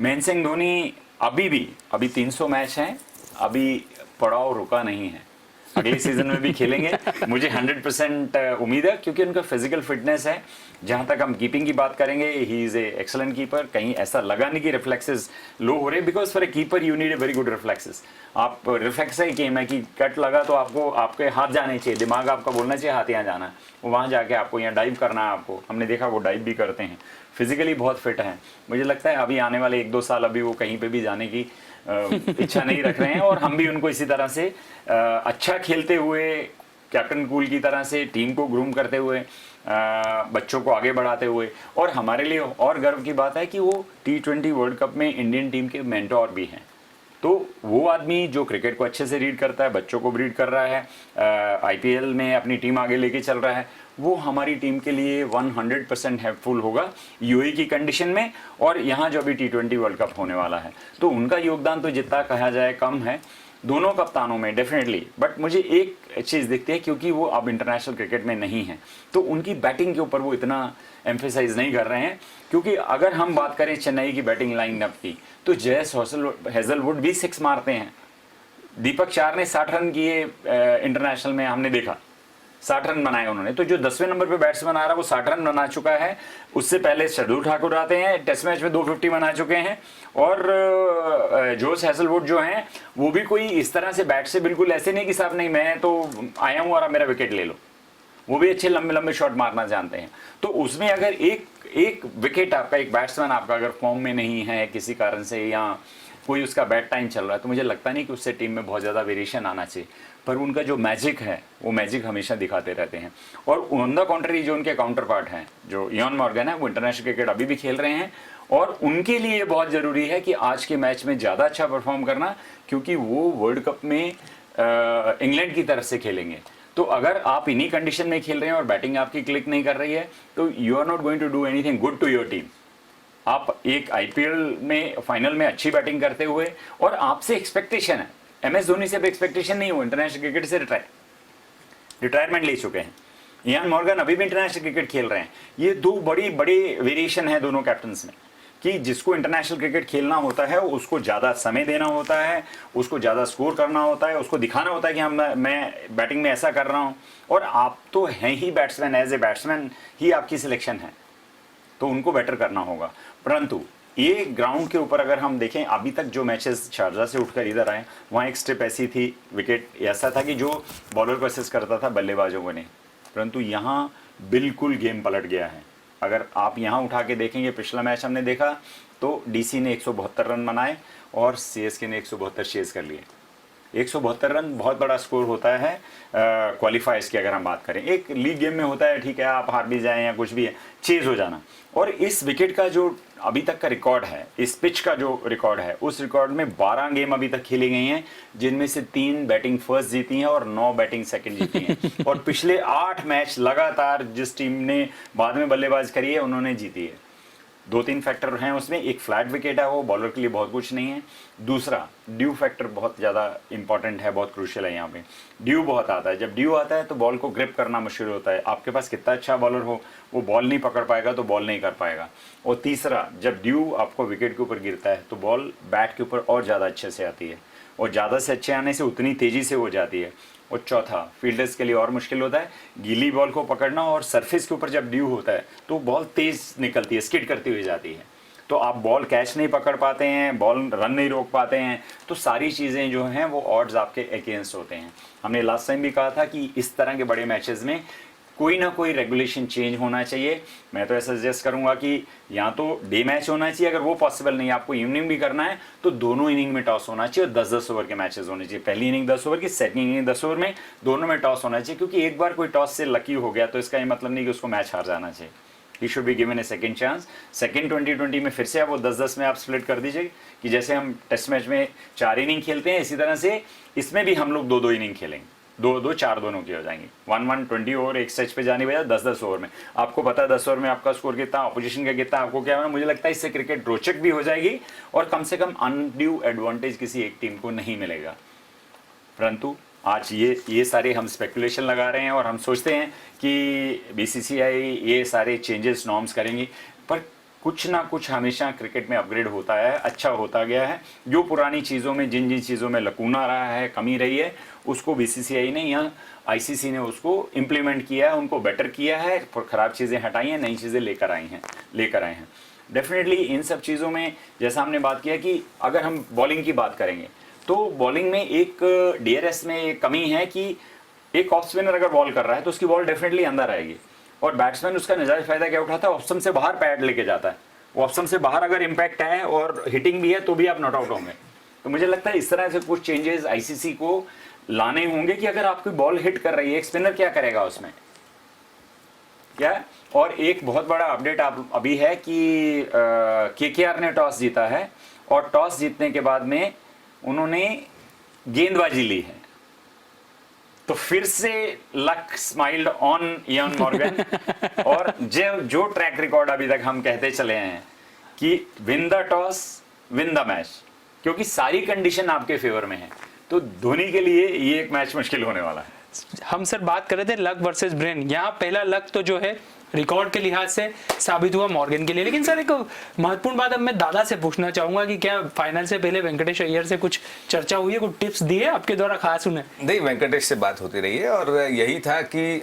महेंद्र सिंह धोनी अभी 300 मैच हैं, अभी पड़ाव रुका नहीं है, अगले सीजन में भी खेलेंगे, मुझे 100% उम्मीद है, क्योंकि उनका फिजिकल फिटनेस है। जहां तक हम कीपिंग की बात करेंगे, he is a excellent keeper. कहीं ऐसा लगा नहीं कि रिफ्लेक्सेस लो हो रहे, because for a keeper you need a very good reflexes. आप रिफ्लेक्स ही गेम है कि कट लगा तो आपको आपके हाथ जाने चाहिए, दिमाग आपका बोलना चाहिए हाथ यहाँ जाना है, वहाँ जाके आपको यहाँ डाइव करना है। आपको हमने देखा वो डाइव भी करते हैं, फिजिकली बहुत फिट हैं। मुझे लगता है अभी आने वाले 1-2 साल अभी वो कहीं पे भी जाने की इच्छा नहीं रख रहे हैं, और हम भी उनको इसी तरह से अच्छा खेलते हुए कैप्टन कूल की तरह से टीम को ग्रूम करते हुए, बच्चों को आगे बढ़ाते हुए, और हमारे लिए और गर्व की बात है कि वो T20 वर्ल्ड कप में इंडियन टीम के मेंटोर भी हैं। तो वो आदमी जो क्रिकेट को अच्छे से रीड करता है, बच्चों को रीड कर रहा है, IPL में अपनी टीम आगे लेके चल रहा है, वो हमारी टीम के लिए 100% हेल्पफुल होगा यूएई की कंडीशन में, और यहाँ जो अभी T20 वर्ल्ड कप होने वाला है। तो उनका योगदान तो जितना कहा जाए कम है दोनों कप्तानों में डेफिनेटली, बट मुझे एक चीज़ दिखती है, क्योंकि वो अब इंटरनेशनल क्रिकेट में नहीं है तो उनकी बैटिंग के ऊपर वो इतना एम्फेसाइज नहीं कर रहे हैं। क्योंकि अगर हम बात करें चेन्नई की बैटिंग लाइनअप की, तो जयस हेजलवुड भी 6 मारते हैं, दीपक चार ने 60 रन किए इंटरनेशनल में, हमने देखा 60 रन बनाए उन्होंने। तो जो 10वें नंबर पे बैट्समैन आ रहा है वो 60 रन बना चुका है। उससे पहले शार्दुल ठाकुर आते हैं, टेस्ट मैच में 250 बना चुके हैं, और जोस हेजलवुड जो हैं वो भी कोई इस तरह से बैट से बिल्कुल ऐसे नहीं कि साहब नहीं मैं तो आया हूँ और आप मेरा विकेट ले लो, वो भी अच्छे लंबे लंबे शॉट मारना जानते हैं। तो उसमें अगर एक विकेट आपका, एक बैट्समैन आपका अगर फॉर्म में नहीं है किसी कारण से, या कोई उसका बैड टाइम चल रहा है, तो मुझे लगता नहीं कि उससे टीम में बहुत ज़्यादा वेरिएशन आना चाहिए। पर उनका जो मैजिक है वो मैजिक हमेशा दिखाते रहते हैं। और ऑन द कॉन्ट्री जो उनके काउंटर पार्ट हैं, जो इयान मॉर्गन है, वो इंटरनेशनल क्रिकेट अभी भी खेल रहे हैं, और उनके लिए बहुत ज़रूरी है कि आज के मैच में ज़्यादा अच्छा परफॉर्म करना, क्योंकि वो वर्ल्ड कप में इंग्लैंड की तरफ से खेलेंगे। तो अगर आप इन्हीं कंडीशन में खेल रहे हैं और बैटिंग आपकी क्लिक नहीं कर रही है, तो you are not going to do anything good to your team. आप एक IPL में फाइनल में अच्छी बैटिंग करते हुए, और आपसे एक्सपेक्टेशन है, MS धोनी से भी एक्सपेक्टेशन नहीं हो, इंटरनेशनल क्रिकेट से रिटायरमेंट ले चुके हैं, इयान मॉर्गन अभी भी इंटरनेशनल क्रिकेट खेल रहे हैं। ये दो बड़ी वेरिएशन है दोनों कैप्टन्स में, कि जिसको इंटरनेशनल क्रिकेट खेलना होता है उसको ज़्यादा समय देना होता है, उसको ज़्यादा स्कोर करना होता है, उसको दिखाना होता है कि मैं बैटिंग में ऐसा कर रहा हूँ, और आप तो हैं ही बैट्समैन, एज ए बैट्समैन ही आपकी सिलेक्शन है, तो उनको बेटर करना होगा। परंतु ये ग्राउंड के ऊपर अगर हम देखें, अभी तक जो मैचेस शारजा से उठकर इधर आए, वहाँ एक स्ट्रिप ऐसी थी, विकेट ऐसा था कि जो बॉलर को असिस्ट करता था बल्लेबाजों को नहीं, परंतु यहाँ बिल्कुल गेम पलट गया है। अगर आप यहाँ उठा के देखेंगे, पिछला मैच हमने देखा तो DC ने 172 रन बनाए और CSK ने 172 चेज कर लिए। 172 रन बहुत बड़ा स्कोर होता है क्वालिफायर्स की अगर हम बात करें। एक लीग गेम में होता है, ठीक है, आप हार भी जाएं या कुछ भी है, चेज हो जाना। और इस विकेट का जो अभी तक का रिकॉर्ड है, इस पिच का जो रिकॉर्ड है, उस रिकॉर्ड में 12 गेम अभी तक खेली गई हैं, जिनमें से 3 बैटिंग फर्स्ट जीती हैं और 9 बैटिंग सेकंड जीती हैं। और पिछले 8 मैच लगातार जिस टीम ने बाद में बल्लेबाज करी है उन्होंने जीती है। 2-3 फैक्टर हैं उसमें, एक फ्लैट विकेट है, वो बॉलर के लिए बहुत कुछ नहीं है। दूसरा ड्यू फैक्टर बहुत ज़्यादा इंपॉर्टेंट है, बहुत क्रूशियल है। यहाँ पे ड्यू बहुत आता है, जब ड्यू आता है तो बॉल को ग्रिप करना मुश्किल होता है। आपके पास कितना अच्छा बॉलर हो, वो बॉल नहीं पकड़ पाएगा तो बॉल नहीं कर पाएगा। और तीसरा, जब ड्यू आपको विकेट के ऊपर गिरता है तो बॉल बैट के ऊपर और ज़्यादा अच्छे से आती है, और ज़्यादा से अच्छे आने से उतनी तेज़ी से हो जाती है। और चौथा, फील्डर्स के लिए और मुश्किल होता है गीली बॉल को पकड़ना, और सरफेस के ऊपर जब ड्यू होता है तो बॉल तेज़ निकलती है, स्किड करती हुई जाती है, तो आप बॉल कैच नहीं पकड़ पाते हैं, बॉल रन नहीं रोक पाते हैं। तो सारी चीज़ें जो हैं वो ऑड्स आपके अगेंस्ट होते हैं। हमने लास्ट टाइम भी कहा था कि इस तरह के बड़े मैचेस में कोई ना कोई रेगुलेशन चेंज होना चाहिए। मैं तो ऐसा सजेस्ट करूंगा कि या तो डे मैच होना चाहिए, अगर वो पॉसिबल नहीं, आपको इवनिंग भी करना है तो दोनों इनिंग में टॉस होना चाहिए, और 10-10 ओवर के मैचेस होने चाहिए। पहली इनिंग 10 ओवर की, सेकंड इनिंग 10 ओवर में, दोनों में टॉस होना चाहिए। क्योंकि एक बार कोई टॉस से लकी हो गया तो इसका ये मतलब नहीं कि उसको मैच हार जाना चाहिए। He should be given A second chance. Second 2020 में फिर से आप वो 10-10 में आप स्प्लिट कर दीजिए, कि जैसे हम टेस्ट मैच में 4 इनिंग खेलते हैं, इसी तरह से इसमें भी हम लोग 2-2 इनिंग खेलेंगे, 2-2 4 दोनों की हो जाएंगी। 1-1 20 ओवर एक स्टेज पे जाने बजाय 10-10 ओवर में। आपको पता है 10 ओवर में आपका स्कोर कितना, अपोजिशन का कितना, आपको क्या होना। मुझे लगता है इससे क्रिकेट रोचक भी हो जाएगी, और कम से कम अनड्यू एडवांटेज किसी एक टीम को नहीं मिलेगा। परंतु आज ये सारे हम स्पेकुलेशन लगा रहे हैं, और हम सोचते हैं कि BCCI ये सारे चेंजेस नॉर्म्स करेंगी, पर कुछ ना कुछ हमेशा क्रिकेट में अपग्रेड होता है, अच्छा होता गया है। जो पुरानी चीज़ों में, जिन चीज़ों में लकूना रहा है, कमी रही है, उसको BCCI ने या ICC ने उसको इम्प्लीमेंट किया है, उनको बेटर किया है, ख़राब चीज़ें हटाई हैं, नई चीज़ें लेकर आए हैं। डेफिनेटली इन सब चीज़ों में, जैसा हमने बात किया कि अगर हम बॉलिंग की बात करेंगे तो बॉलिंग में एक DRS में एक कमी है कि एक ऑफ स्पिनर अगर बॉल कर रहा है तो उसकी बॉल डेफिनेटली अंदर आएगी, और बैट्समैन उसका नजायज फायदा क्या उठाता है, ऑप्शन से बाहर पैड लेके जाता है। ऑप्शन से बाहर अगर इम्पैक्ट है और हिटिंग भी है तो भी आप नॉट आउट होंगे। तो मुझे लगता है इस तरह से कुछ चेंजेस ICC को लाने होंगे कि अगर आपकी बॉल हिट कर रही है, एक स्पिनर क्या करेगा उसमें, क्या। और एक बहुत बड़ा अपडेट आप अभी है कि केकेआर ने टॉस जीता है और टॉस जीतने के बाद में उन्होंने गेंदबाजी ली है। तो फिर से luck smiled on Ian Morgan और जो ट्रैक रिकॉर्ड अभी तक हम कहते चले हैं कि win the toss win the match, क्योंकि सारी कंडीशन आपके फेवर में है। तो धोनी के लिए ये एक मैच मुश्किल होने वाला है। हम सर बात कर रहे थे लक वर्सेस ब्रेन, यहाँ पहला लक तो जो है रिकॉर्ड के लिहाज से साबित हुआ मॉर्गन के लिए। लेकिन सर एक महत्वपूर्ण बात अब मैं दादा से पूछना चाहूंगा कि क्या फाइनल से पहले वेंकटेश अय्यर से कुछ चर्चा हुई है, कुछ टिप्स दिए आपके द्वारा खास उन्हें? नहीं, वेंकटेश से बात होती रही है और यही था कि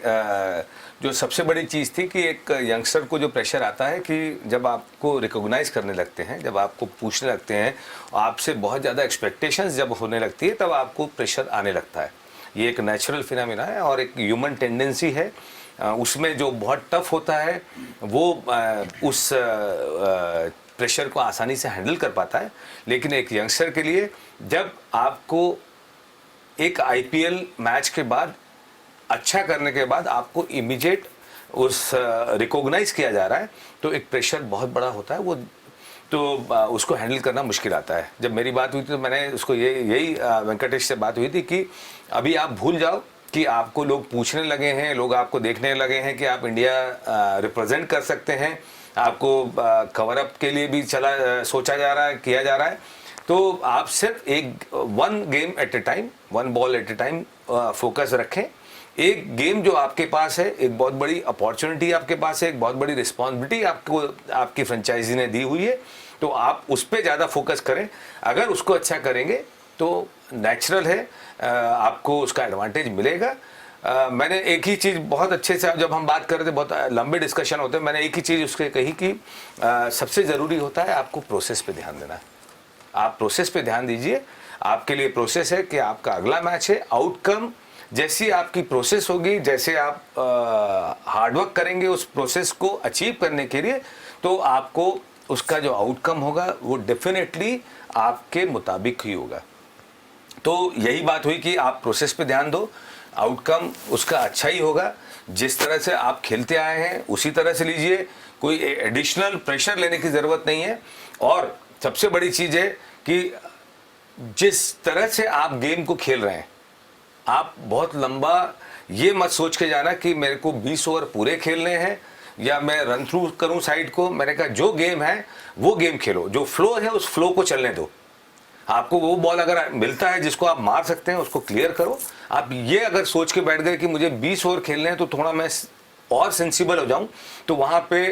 जो सबसे बड़ी चीज़ थी कि एक यंगस्टर को जो प्रेशर आता है कि जब आपको रिकॉग्नाइज करने लगते हैं, जब आपको पूछने लगते हैं, आपसे बहुत ज़्यादा एक्सपेक्टेशंस जब होने लगती है, तब आपको प्रेशर आने लगता है। ये एक नेचुरल फिनोमेना है और एक ह्यूमन टेंडेंसी है। उसमें जो बहुत टफ होता है वो उस प्रेशर को आसानी से हैंडल कर पाता है। लेकिन एक यंगस्टर के लिए जब आपको एक आईपीएल मैच के बाद अच्छा करने के बाद आपको इमीडिएट उस रिकॉग्नाइज किया जा रहा है, तो एक प्रेशर बहुत बड़ा होता है। वो तो उसको हैंडल करना मुश्किल आता है। जब मेरी बात हुई थी तो मैंने उसको यही वेंकटेश से बात हुई थी कि अभी आप भूल जाओ कि आपको लोग पूछने लगे हैं, लोग आपको देखने लगे हैं कि आप इंडिया रिप्रेजेंट कर सकते हैं, आपको कवर अप के लिए भी सोचा जा रहा है, किया जा रहा है। तो आप सिर्फ एक one game at a time, one ball at a time focus रखें। एक गेम जो आपके पास है, एक बहुत बड़ी अपॉर्चुनिटी आपके पास है, एक बहुत बड़ी रिस्पॉन्सिबिलिटी आपको आपकी फ्रेंचाइजी ने दी हुई है, तो आप उस पर ज़्यादा फोकस करें। अगर उसको अच्छा करेंगे तो नेचुरल है आपको उसका एडवांटेज मिलेगा। मैंने एक ही चीज़ बहुत अच्छे से, जब हम बात कर रहे थे, बहुत लंबे डिस्कशन होते हैं, मैंने एक ही चीज़ उसके कही कि सबसे ज़रूरी होता है आपको प्रोसेस पे ध्यान देना। आप प्रोसेस पे ध्यान दीजिए। आपके लिए प्रोसेस है कि आपका अगला मैच है, आउटकम जैसी आपकी प्रोसेस होगी, जैसे आप हार्डवर्क करेंगे उस प्रोसेस को अचीव करने के लिए, तो आपको उसका जो आउटकम होगा वो डेफिनेटली आपके मुताबिक ही होगा। तो यही बात हुई कि आप प्रोसेस पे ध्यान दो, आउटकम उसका अच्छा ही होगा। जिस तरह से आप खेलते आए हैं उसी तरह से लीजिए, कोई एडिशनल प्रेशर लेने की ज़रूरत नहीं है। और सबसे बड़ी चीज़ है कि जिस तरह से आप गेम को खेल रहे हैं, आप बहुत लंबा ये मत सोच के जाना कि मेरे को 20 ओवर पूरे खेलने हैं या मैं रन थ्रू करूं साइड को। मैंने कहा जो गेम है वो गेम खेलो, जो फ्लो है उस फ्लो को चलने दो। आपको वो बॉल अगर मिलता है जिसको आप मार सकते हैं, उसको क्लियर करो। आप ये अगर सोच के बैठ गए कि मुझे 20 ओवर खेलने हैं तो थोड़ा मैं और सेंसिबल हो जाऊं, तो वहां पे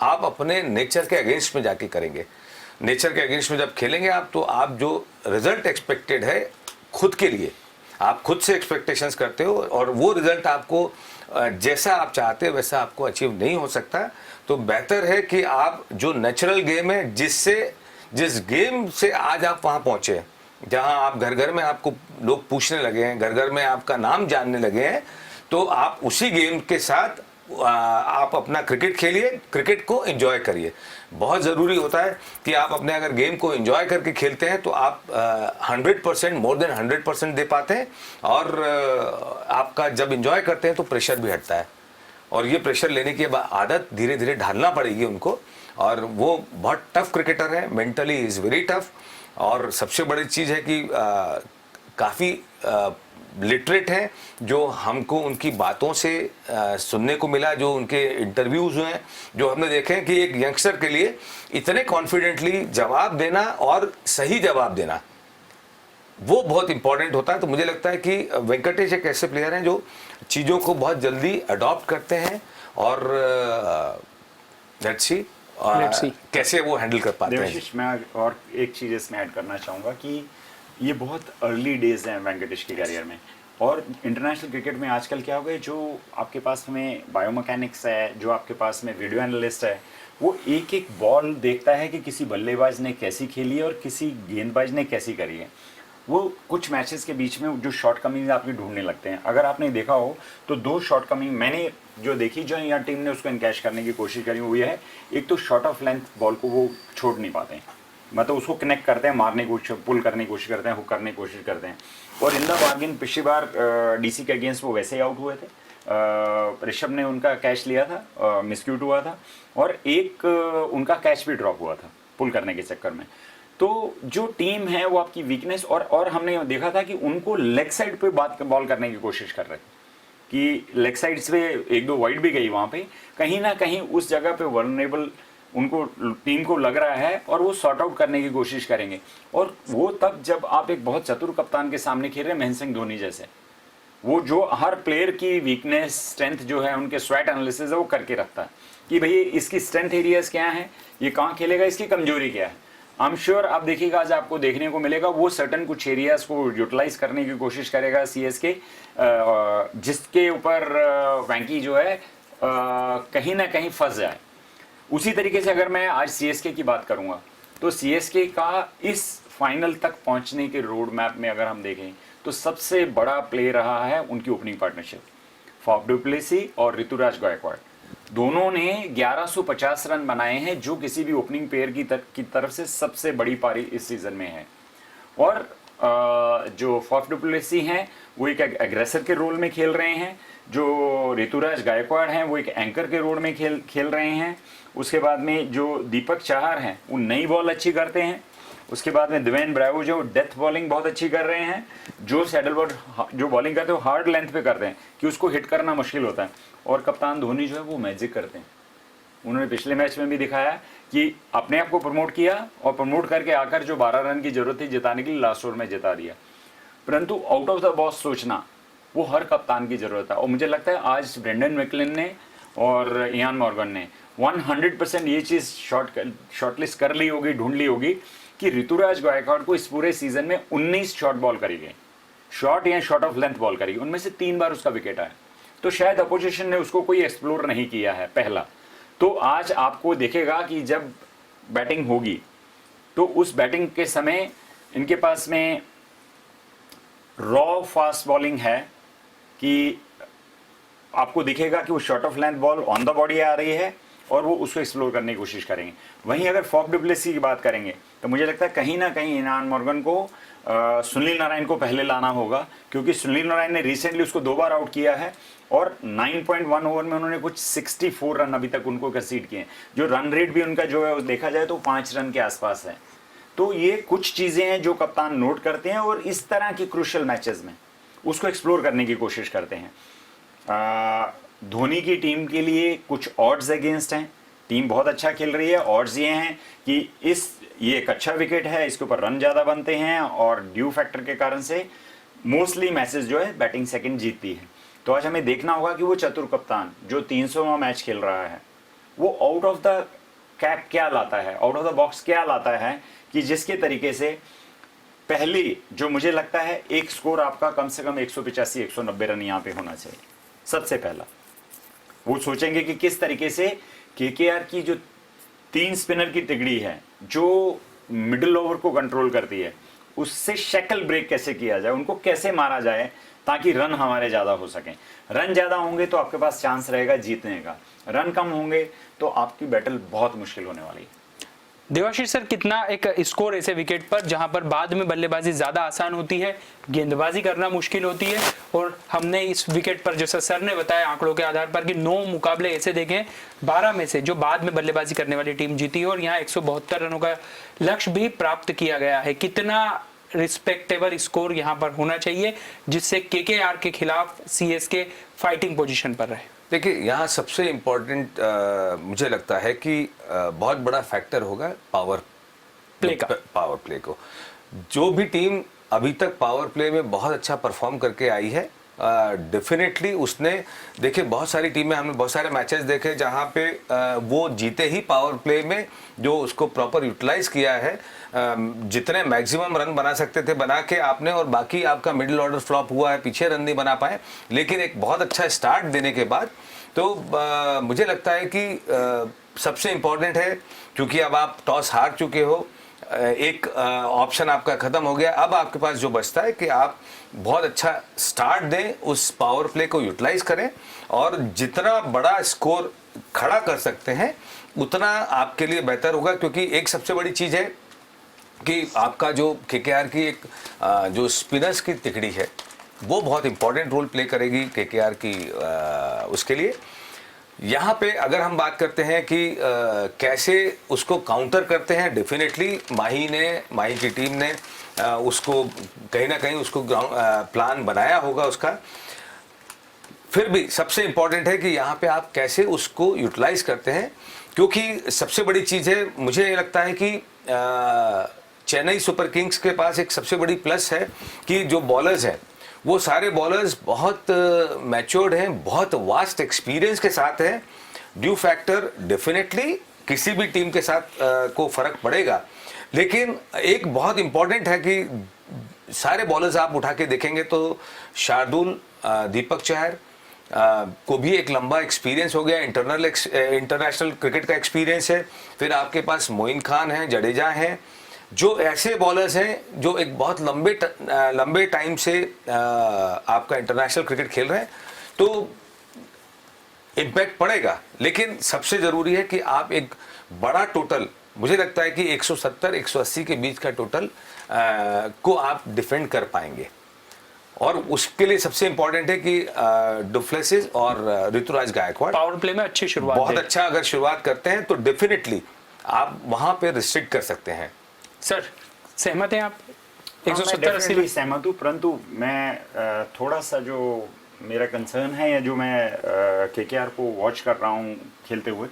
आप अपने नेचर के अगेंस्ट में जाके करेंगे। नेचर के अगेंस्ट में जब खेलेंगे आप, तो आप जो रिजल्ट एक्सपेक्टेड है खुद के लिए, आप खुद से एक्सपेक्टेशंस करते हो और वो रिजल्ट आपको जैसा आप चाहते हो वैसा आपको अचीव नहीं हो सकता। तो बेहतर है कि आप जो नेचुरल गेम है, जिस गेम से आज आप वहाँ पहुँचे, जहाँ आप घर घर में आपको लोग पूछने लगे हैं, घर घर में आपका नाम जानने लगे हैं, तो आप उसी गेम के साथ आप अपना क्रिकेट खेलिए, क्रिकेट को एंजॉय करिए। बहुत ज़रूरी होता है कि आप अपने अगर गेम को एंजॉय करके खेलते हैं तो आप 100%, मोर देन 100% दे पाते हैं। और आपका जब एंजॉय करते हैं तो प्रेशर भी हटता है, और ये प्रेशर लेने की आदत धीरे धीरे ढालना पड़ेगी उनको। और वो बहुत टफ क्रिकेटर है, मेंटली इज़ वेरी टफ। और सबसे बड़ी चीज़ है कि काफ़ी लिटरेट हैं, जो हमको उनकी बातों से सुनने को मिला, जो उनके इंटरव्यूज़ हुए हैं, जो हमने देखे हैं कि एक यंगस्टर के लिए इतने कॉन्फिडेंटली जवाब देना और सही जवाब देना वो बहुत इंपॉर्टेंट होता है। तो मुझे लगता है कि वेंकटेश एक ऐसे प्लेयर हैं जो चीज़ों को बहुत जल्दी अडॉप्ट करते हैं और लेट्स सी कैसे वो हैंडल कर पाते हैं। देवाशीष, मैं और एक चीज़ इसमें ऐड करना चाहूँगा कि ये बहुत अर्ली डेज हैं वेंकटेश के करियर में। और इंटरनेशनल क्रिकेट में आजकल क्या हो गया, जो आपके पास में बायोमैकेनिक्स है, जो आपके पास में वीडियो एनालिस्ट है, वो एक एक बॉल देखता है कि किसी बल्लेबाज ने कैसी खेली है और किसी गेंदबाज ने कैसी करी है। वो कुछ मैचेस के बीच में जो शॉर्ट कमिंग आपकी ढूंढने लगते हैं। अगर आपने देखा हो तो 2 शॉर्ट कमिंग मैंने जो देखी, जो यहाँ टीम ने उसको इनकैश करने की कोशिश करी, वो ये है, एक तो शॉर्ट ऑफ लेंथ बॉल को वो छोड़ नहीं पाते हैं, मतलब उसको कनेक्ट करते हैं, मारने की कोशिश, पुल करने की कोशिश करते हैं, हुक करने की कोशिश करते हैं। और इन द बार्गिन पिछली बार डीसी के अगेंस्ट वो वैसे ही आउट हुए थे। ऋषभ ने उनका कैच लिया था, मिसक्यूट हुआ था, और एक उनका कैच भी ड्रॉप हुआ था पुल करने के चक्कर में। तो जो टीम है वो आपकी वीकनेस, और हमने देखा था कि उनको लेग साइड पे बॉल करने की कोशिश कर रहे थे कि लेग साइड्स पे एक दो वाइड भी गई वहाँ पे, कहीं ना कहीं उस जगह पे वल्नरेबल उनको टीम को लग रहा है और वो सॉर्ट आउट करने की कोशिश करेंगे। और वो तब जब आप एक बहुत चतुर कप्तान के सामने खेल रहे हैं, महेंद्र सिंह धोनी जैसे, वो जो हर प्लेयर की वीकनेस स्ट्रेंथ जो है, उनके स्वैट एनालिसिस है वो करके रखता है कि भाई इसकी स्ट्रेंथ एरियाज क्या है, ये कहाँ खेलेगा, इसकी कमजोरी क्या है। आई एम श्योर आप देखिएगा, आज आपको देखने को मिलेगा वो सर्टन कुछ एरियाज को यूटिलाइज करने की कोशिश करेगा सीएसके, जिसके ऊपर वैंकी जो है कहीं ना कहीं फंस जाए। उसी तरीके से अगर मैं आज सीएसके की बात करूंगा तो सीएसके का इस फाइनल तक पहुंचने के रोड मैप में अगर हम देखें तो सबसे बड़ा प्ले रहा है उनकी opening partnership, Faf du Plessis और ऋतुराज गायकवाड़। दोनों ने 1150 रन बनाए हैं, जो किसी भी ओपनिंग पेयर की तरफ से सबसे बड़ी पारी इस सीजन में है। और जो फाफ डु प्लेसी हैं वो एक एग्रेसर के रोल में खेल रहे हैं, जो ऋतुराज गायकवाड़ हैं वो एक एंकर के रोल में खेल रहे हैं। उसके बाद में जो दीपक चाहर हैं वो नई बॉल अच्छी करते हैं। उसके बाद में दिवेन ब्रावो जो डेथ बॉलिंग बहुत अच्छी कर रहे हैं। जो सैडलबर्ड जो बॉलिंग करते हैं वो हार्ड लेंथ पे करते हैं कि उसको हिट करना मुश्किल होता है। और कप्तान धोनी जो है वो मैजिक करते हैं। उन्होंने पिछले मैच में भी दिखाया कि अपने आप को प्रमोट किया और प्रमोट करके आकर जो 12 रन की जरूरत थी जिताने के लिए लास्ट ओवर में जिता दिया। परंतु आउट ऑफ द बॉक्स सोचना वो हर कप्तान की जरूरत है। और मुझे लगता है आज ब्रेंडन मैकलिन ने और इयान मॉर्गन ने 100% ये चीज़ शॉर्टलिस्ट कर ली होगी, ढूंढ ली होगी कि ऋतुराज गायकवाड़ को इस पूरे सीजन में 19 शॉर्ट बॉल करी गई, शॉर्ट या शॉर्ट ऑफ लेंथ बॉल करी, उनमें से 3 बार उसका विकेट आया। तो शायद अपोजिशन ने उसको कोई एक्सप्लोर नहीं किया है पहला। तो आज आपको देखेगा कि जब बैटिंग होगी तो उस बैटिंग के समय इनके पास में रॉ फास्ट बॉलिंग है कि आपको दिखेगा कि वो short of length ball on the body आ रही है और वो उसको एक्सप्लोर करने की कोशिश करेंगे। वहीं अगर फाफ डु प्लेसी की बात करेंगे तो मुझे लगता है कहीं ना कहीं इयान मॉर्गन को सुनील नारायण को पहले लाना होगा, क्योंकि सुनील नारायण ने रिसेंटली उसको 2 बार आउट किया है और 9.1 ओवर में उन्होंने कुछ 64 रन अभी तक उनको कंसीड किए हैं। जो रन रेट भी उनका जो है देखा जाए तो 5 रन के आसपास है। तो ये कुछ चीज़ें हैं जो कप्तान नोट करते हैं और इस तरह के क्रूशियल मैचेस में उसको एक्सप्लोर करने की कोशिश करते हैं। धोनी की टीम के लिए कुछ ऑड्स अगेंस्ट हैं, टीम बहुत अच्छा खेल रही है। ऑड्स ये हैं कि ये एक अच्छा विकेट है, इसके ऊपर रन ज़्यादा बनते हैं और ड्यू फैक्टर के कारण से मोस्टली मैचेस जो है बैटिंग सेकंड जीतती है। तो आज हमें देखना होगा कि वो चतुर कप्तान जो 300वां मैच खेल रहा है वो आउट ऑफ द कैप क्या लाता है, आउट ऑफ द बॉक्स क्या लाता है, कि जिसके तरीके से पहली जो मुझे लगता है एक स्कोर आपका कम से कम 185-190 रन यहाँ पे होना चाहिए। सबसे पहला वो सोचेंगे कि किस तरीके से केकेआर की जो 3 स्पिनर की तिगड़ी है जो मिडिल ओवर को कंट्रोल करती है, उससे शैकल ब्रेक कैसे किया जाए, उनको कैसे मारा जाए ताकि रन हमारे ज़्यादा हो सकें। रन ज़्यादा होंगे तो आपके पास चांस रहेगा जीतने का, रन कम होंगे तो आपकी बैटल बहुत मुश्किल होने वाली है। देवाशीष सर, कितना एक स्कोर ऐसे विकेट पर जहां पर बाद में बल्लेबाजी ज्यादा आसान होती है, गेंदबाजी करना मुश्किल होती है। और हमने इस विकेट पर जैसा सर ने बताया आंकड़ों के आधार पर कि 9 मुकाबले ऐसे देखे 12 में से जो बाद में बल्लेबाजी करने वाली टीम जीती और यहाँ 172 रनों का लक्ष्य भी प्राप्त किया गया है। कितना रिस्पेक्टेबल स्कोर यहाँ पर होना चाहिए जिससे केकेआर के खिलाफ सीएसके फाइटिंग पोजीशन पर रहे? देखिए, यहाँ सबसे इम्पोर्टेंट मुझे लगता है कि बहुत बड़ा फैक्टर होगा पावर प्ले को। जो भी टीम अभी तक पावर प्ले में बहुत अच्छा परफॉर्म करके आई है, डेफिनेटली उसने, देखिए बहुत सारी टीमें, हमने बहुत सारे मैचेस देखे जहाँ पे वो जीते ही पावर प्ले में जो उसको प्रॉपर यूटिलाइज किया है, जितने मैक्सिमम रन बना सकते थे बना के आपने, और बाकी आपका मिडिल ऑर्डर फ्लॉप हुआ है, पीछे रन नहीं बना पाए। लेकिन एक बहुत अच्छा स्टार्ट देने के बाद तो मुझे लगता है कि सबसे इम्पोर्टेंट है, क्योंकि अब आप टॉस हार चुके हो, एक ऑप्शन आपका खत्म हो गया। अब आपके पास जो बचता है कि आप बहुत अच्छा स्टार्ट दें, उस पावर प्ले को यूटिलाइज करें और जितना बड़ा स्कोर खड़ा कर सकते हैं उतना आपके लिए बेहतर होगा। क्योंकि एक सबसे बड़ी चीज़ है कि आपका जो केकेआर की एक जो स्पिनर्स की तिकड़ी है वो बहुत इंपॉर्टेंट रोल प्ले करेगी केकेआर की उसके लिए। यहाँ पे अगर हम बात करते हैं कि कैसे उसको काउंटर करते हैं, डेफिनेटली माही की टीम ने उसको कहीं ना कहीं उसको प्लान बनाया होगा उसका। फिर भी सबसे इंपॉर्टेंट है कि यहाँ पे आप कैसे उसको यूटिलाइज करते हैं, क्योंकि सबसे बड़ी चीज़ है, मुझे ये लगता है कि चेन्नई सुपर किंग्स के पास एक सबसे बड़ी प्लस है कि जो बॉलर्स हैं वो सारे बॉलर्स बहुत मैच्योर्ड हैं, बहुत वास्ट एक्सपीरियंस के साथ हैं। ड्यू फैक्टर डेफिनेटली किसी भी टीम के साथ को फर्क पड़ेगा, लेकिन एक बहुत इंपॉर्टेंट है कि सारे बॉलर्स आप उठा के देखेंगे तो शार्दुल, दीपक चहर को भी एक लंबा एक्सपीरियंस हो गया, इंटरनेशनल क्रिकेट का एक्सपीरियंस है। फिर आपके पास मोइन खान हैं, जडेजा हैं, जो ऐसे बॉलर्स हैं जो एक बहुत लंबे टाइम से आपका इंटरनेशनल क्रिकेट खेल रहे हैं, तो इम्पैक्ट पड़ेगा। लेकिन सबसे ज़रूरी है कि आप एक बड़ा टोटल, मुझे लगता है कि 170-180 के बीच का टोटल को आप डिफेंड कर पाएंगे, और उसके लिए सबसे इंपॉर्टेंट है कि डुप्लेसिस और ऋतुराज गायकवाड़ पावर प्ले में अच्छी शुरुआत, बहुत अच्छा अगर शुरुआत करते हैं तो डेफिनेटली आप वहां पे रिस्ट्रिक्ट कर सकते हैं। सर सहमत हैं आप? 170-80 में सहमत हूँ, परंतु मैं थोड़ा सा जो मेरा कंसर्न है या जो मैं केकेआर को वॉच कर रहा हूँ खेलते हुए,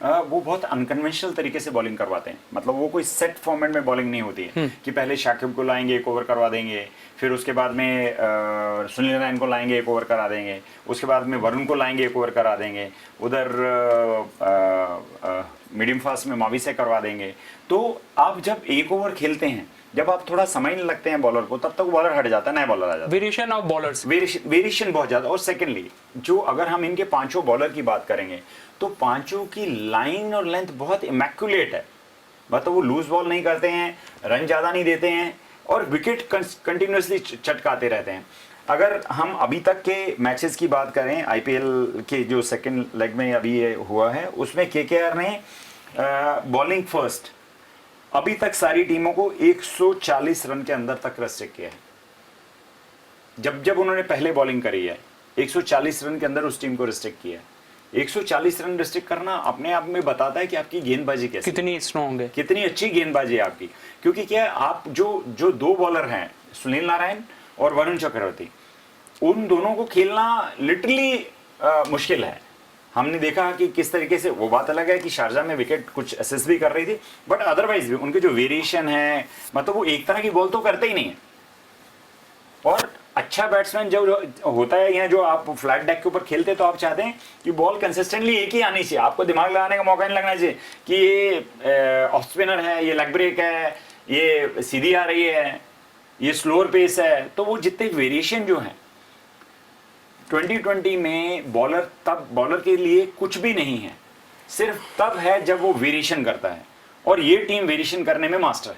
वो बहुत अनकन्वेंशनल तरीके से बॉलिंग करवाते हैं। मतलब वो कोई सेट फॉर्मेट में बॉलिंग नहीं होती है कि पहले शाकिब को लाएंगे, एक ओवर करवा देंगे, फिर उसके बाद में सुनील नारायण को लाएंगे, एक ओवर करा देंगे, उसके बाद में वरुण को लाएंगे, एक ओवर करा देंगे, उधर मीडियम फास्ट में मावी से करवा देंगे। तो आप जब एक ओवर खेलते हैं, जब आप थोड़ा समय नहीं लगते हैं बॉलर को, तब तक बॉलर हट जाता है, नया बॉलर आ जाता है। वेरिएशन ऑफ बॉलर्स, वेरिएशन बहुत ज्यादा। और सेकेंडली जो अगर हम इनके पांचों बॉलर की बात करेंगे तो पांचों की लाइन और लेंथ बहुत इमैक्युलेट है। मतलब वो लूज बॉल नहीं करते हैं, रन ज्यादा नहीं देते हैं, और विकेट कंटिन्यूसली चटकाते रहते हैं। अगर हम अभी तक के मैचेस की बात करें, आईपीएल के जो सेकंड लेग में अभी ये हुआ है, उसमें केकेआर ने बॉलिंग फर्स्ट अभी तक सारी टीमों को 140 रन के अंदर तक रेस्ट्रिक्ट किया है। जब उन्होंने पहले बॉलिंग करी है, 140 रन के अंदर उस टीम को रिस्ट्रिक्ट किया है। 140 रन रिस्ट्रिक्ट करना अपने आप में बताता है कि आपकी गेंदबाजी कैसी, कितनी स्ट्रॉन्ग है, कितनी अच्छी गेंदबाजी है आपकी। क्योंकि क्या आप जो दो बॉलर हैं, सुनील नारायण और वरुण चक्रवर्ती, उन दोनों को खेलना लिटरली मुश्किल है। हमने देखा कि किस तरीके से, वो बात अलग है कि शारजाह में विकेट कुछ असिस्ट भी कर रही थी, बट अदरवाइज भी उनके जो वेरिएशन है, मतलब वो एक तरह की बॉल तो करते ही नहीं है। और अच्छा बैट्समैन जो होता है, या जो आप फ्लैट डेक के ऊपर खेलते हैं, तो आप चाहते हैं कि बॉल कंसिस्टेंटली एक ही आनी चाहिए, आपको दिमाग लगाने का मौका नहीं लगना चाहिए कि ये ऑफ स्पिनर है, ये लेग ब्रेक है, ये सीधी आ रही है, ये स्लोअर पेस है। तो वो जितने वेरिएशन जो हैं 2020 में, बॉलर के लिए कुछ भी नहीं है, सिर्फ तब है जब वो वेरिएशन करता है, और ये टीम वेरिएशन करने में मास्टर है।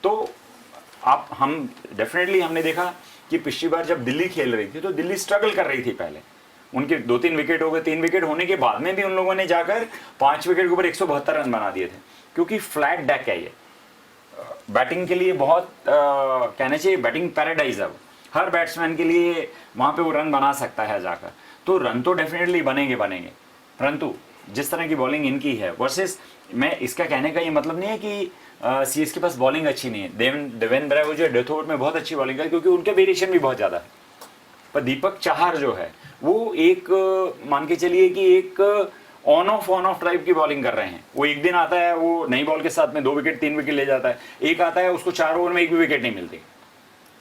तो हम डेफिनेटली हमने देखा कि पिछली बार जब दिल्ली खेल रही थी तो दिल्ली स्ट्रगल कर रही थी। पहले उनके 2-3 विकेट हो गए, 3 विकेट होने के बाद में भी उन लोगों ने जाकर 5 विकेट के ऊपर 172 रन बना दिए थे, क्योंकि फ्लैट डेक है ये बैटिंग के लिए बहुत कहना चाहिए बैटिंग पैराडाइज है। हर बैट्समैन के लिए वहां पे वो रन बना सकता है जाकर, तो रन तो डेफिनेटली बनेंगे, परंतु जिस तरह की बॉलिंग इनकी है वर्सेस, मैं इसका कहने का ये मतलब नहीं है कि सीएस के पास बॉलिंग अच्छी नहीं है। देवेंद्र ब्रेवो जो डेथ ओवर में बहुत अच्छी बॉलिंग है, क्योंकि उनके वेरिएशन भी बहुत ज़्यादा है। पर दीपक चाहर जो है वो एक मान के चलिए कि एक ऑन ऑफ टाइप की बॉलिंग कर रहे हैं। वो एक दिन आता है, वो नई बॉल के साथ में 2 विकेट 3 विकेट ले जाता है, एक आता है उसको 4 ओवर में 1 भी विकेट नहीं मिलती।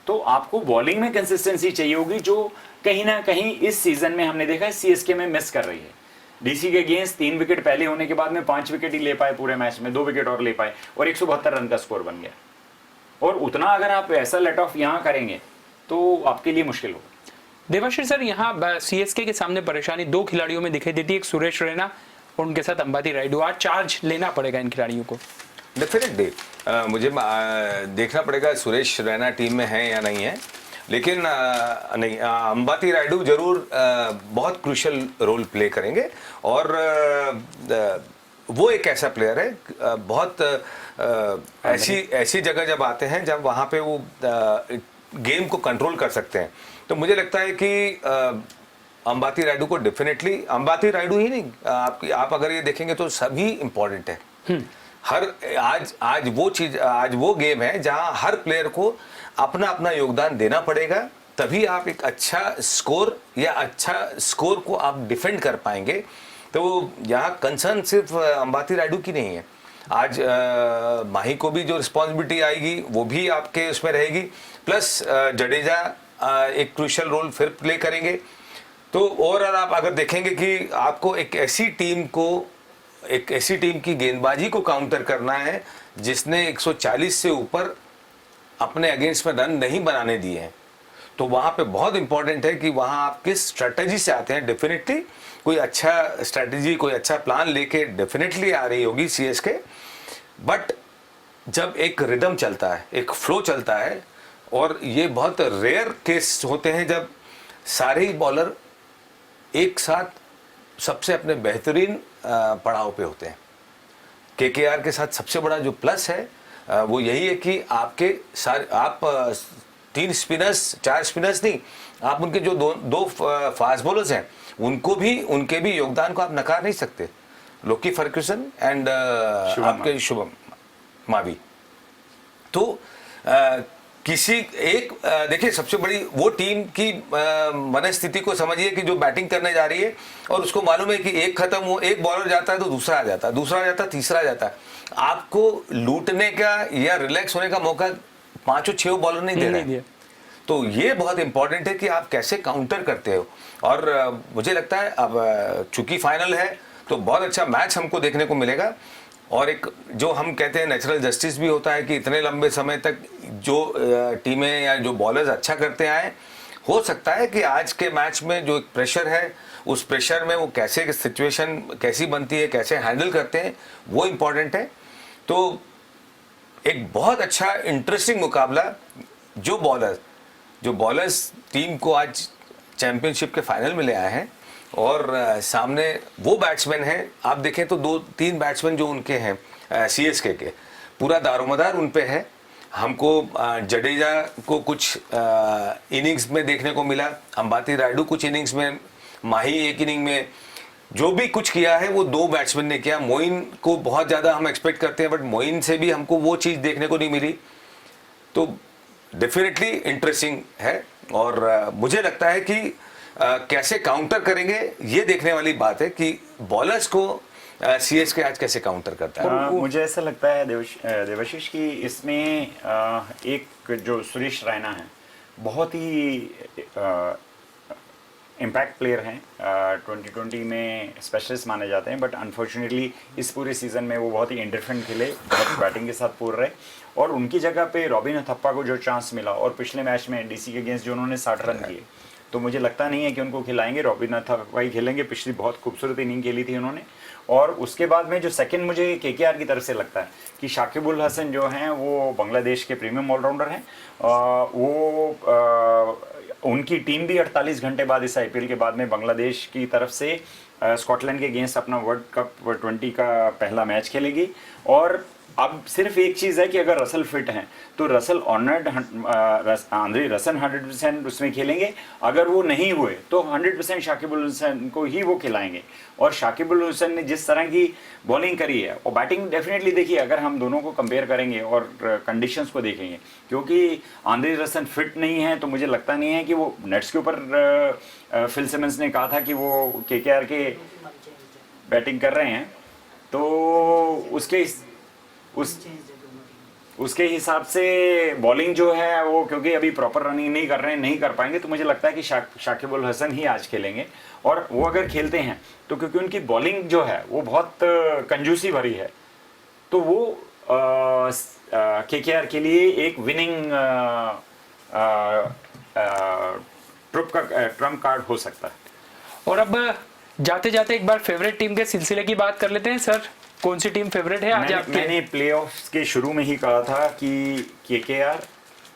तो आपको बॉलिंग में कंसिस्टेंसी चाहिए होगी, जो कहीं ना कहीं इस सीजन में हमने देखा है सीएसके में मिस कर रही है। डीसी के अगेंस्ट 3 विकेट पहले होने के बाद में 5 विकेट ही ले पाए पूरे मैच में, 2 विकेट और ले पाए, और 172 रन का स्कोर बन गया। और उतना अगर आप ऐसा लेट ऑफ यहाँ करेंगे तो आपके लिए मुश्किल होगा। देवाशीष सर, यहाँ सीएसके के सामने परेशानी 2 खिलाड़ियों में दिखाई देती है, एक सुरेश रैना और उनके साथ अंबाती रायडू। आज चार्ज लेना पड़ेगा इन खिलाड़ियों को। डेफिनेटली मुझे देखना पड़ेगा सुरेश रैना टीम में है या नहीं है, लेकिन नहीं, अंबाती रायडू जरूर बहुत क्रूशियल रोल प्ले करेंगे। और वो एक ऐसा प्लेयर है, बहुत ऐसी ऐसी जगह जब आते हैं जब वहाँ पे वो गेम को कंट्रोल कर सकते हैं, तो मुझे लगता है कि अंबाती रायडू को डेफिनेटली, अंबाती रायडू ही नहीं, आप अगर ये देखेंगे तो सभी इंपॉर्टेंट है। हर आज वो गेम है जहां हर प्लेयर को अपना अपना योगदान देना पड़ेगा, तभी आप एक अच्छा स्कोर को आप डिफेंड कर पाएंगे। तो यहाँ कंसर्न सिर्फ अंबाती रायडू की नहीं है, आज माही को भी जो रिस्पॉन्सिबिलिटी आएगी वो भी आपके उसमें रहेगी, प्लस जडेजा एक क्रूशियल रोल फिर प्ले करेंगे। तो ओवरऑल आप अगर देखेंगे कि आपको एक ऐसी टीम की गेंदबाजी को काउंटर करना है जिसने 140 से ऊपर अपने अगेंस्ट में रन नहीं बनाने दिए हैं, तो वहां पे बहुत इंपॉर्टेंट है कि वहां आप किस स्ट्रेटजी से आते हैं। डेफिनेटली कोई अच्छा स्ट्रेटजी, कोई अच्छा प्लान लेके डेफिनेटली आ रही होगी सीएसके, बट जब एक रिदम चलता है, एक फ्लो चलता है, और ये बहुत रेयर केस होते हैं जब सारे ही बॉलर एक साथ सबसे अपने बेहतरीन पड़ाव पे होते हैं। केकेआर के साथ सबसे बड़ा जो प्लस है वो यही है कि आप 3 स्पिनर्स, 4 स्पिनर्स नहीं, आप उनके जो दो फास्ट बॉलर्स हैं उनके भी योगदान को आप नकार नहीं सकते, लोकी फर्ग्यूसन एंड आपके शुभम मावी। तो किसी एक देखिए, सबसे बड़ी वो टीम की मनस्थिति को समझिए कि जो बैटिंग करने जा रही है और उसको मालूम है कि एक बॉलर जाता है तो दूसरा आ जाता है, दूसरा आ जाता है, तीसरा आ जाता है। आपको लूटने का या रिलैक्स होने का मौका 5-6 बॉलर नहीं दे रहे। तो ये बहुत इंपॉर्टेंट है कि आप कैसे काउंटर करते हो। और मुझे लगता है अब चूंकि फाइनल है तो बहुत अच्छा मैच हमको देखने को मिलेगा, और एक जो हम कहते हैं नेचुरल जस्टिस भी होता है कि इतने लंबे समय तक जो टीमें या जो बॉलर्स अच्छा करते आए, हो सकता है कि आज के मैच में जो एक प्रेशर है, उस प्रेशर में वो कैसे सिचुएशन कैसी बनती है, कैसे हैंडल करते हैं, वो इम्पॉर्टेंट है। तो एक बहुत अच्छा इंटरेस्टिंग मुकाबला, जो बॉलर्स टीम को आज चैंपियनशिप के फाइनल में ले आए हैं, और सामने वो बैट्समैन हैं, आप देखें तो 2-3 बैट्समैन जो उनके हैं सीएसके के, पूरा दारोमदार उन पे है। हमको जडेजा को कुछ इनिंग्स में देखने को मिला, अंबाती रायडू कुछ इनिंग्स में, माही एक इनिंग में, जो भी कुछ किया है वो 2 बैट्समैन ने किया। मोइन को बहुत ज़्यादा हम एक्सपेक्ट करते हैं, बट मोइन से भी हमको वो चीज़ देखने को नहीं मिली। तो डेफिनेटली इंटरेस्टिंग है, और मुझे लगता है कि कैसे काउंटर करेंगे ये देखने वाली बात है कि बॉलर्स को सीएसके आज कैसे काउंटर करता है। मुझे ऐसा लगता है देवाशीष कि इसमें एक जो सुरेश रैना है, बहुत ही इम्पैक्ट प्लेयर हैं, 2020 में स्पेशलिस्ट माने जाते हैं, बट अनफॉर्चुनेटली इस पूरे सीज़न में वो बहुत ही इंडिफरेंट खेले, बहुत बैटिंग के साथ पूर रहे, और उनकी जगह पे रॉबिन थप्पा को जो चांस मिला, और पिछले मैच में डीसी के अगेंस्ट जो उन्होंने 60 रन किए, तो मुझे लगता नहीं है कि उनको खिलाएंगे, रॉबिन थप्पा ही खेलेंगे। पिछली बहुत खूबसूरत इनिंग खेली थी उन्होंने। और उसके बाद में जो सेकंड मुझे केकेआर की तरफ से लगता है कि शाकिबुल हसन जो हैं वो बांग्लादेश के प्रीमियम ऑलराउंडर हैं, उनकी टीम भी 48 घंटे बाद इस आईपीएल के बाद में बांग्लादेश की तरफ से स्कॉटलैंड के अगेंस्ट अपना वर्ल्ड कप 20 का पहला मैच खेलेगी। और अब सिर्फ एक चीज़ है कि अगर रसल फिट हैं तो रसल ऑनर्ड आंद्रे रसल 100% उसमें खेलेंगे, अगर वो नहीं हुए तो 100% शाकिबुल हुसैन को ही वो खिलाएंगे। और शाकिबुल हुसैन ने जिस तरह की बॉलिंग करी है और बैटिंग, डेफिनेटली देखिए अगर हम दोनों को कंपेयर करेंगे और कंडीशंस को देखेंगे, क्योंकि आंद्रे रसल फिट नहीं है तो मुझे लगता नहीं है कि वो नेट्स के ऊपर फिल सिमंस ने कहा था कि वो केकेआर के बैटिंग कर रहे हैं, तो उसके हिसाब से बॉलिंग जो है वो, क्योंकि अभी प्रॉपर रनिंग नहीं कर रहे हैं, नहीं कर पाएंगे, तो मुझे लगता है कि शाकिबुल हसन ही आज खेलेंगे। और वो अगर खेलते हैं तो क्योंकि उनकी बॉलिंग जो है वो बहुत कंजूसी भरी है, तो वो केकेआर के लिए एक विनिंग ट्रम्प कार्ड हो सकता है। और अब जाते जाते एक बार फेवरेट टीम के सिलसिले की बात कर लेते हैं। सर, कौन सी टीम फेवरेट है आज आपके? मैंने प्लेऑफ्स के शुरू में ही कहा था कि केकेआर,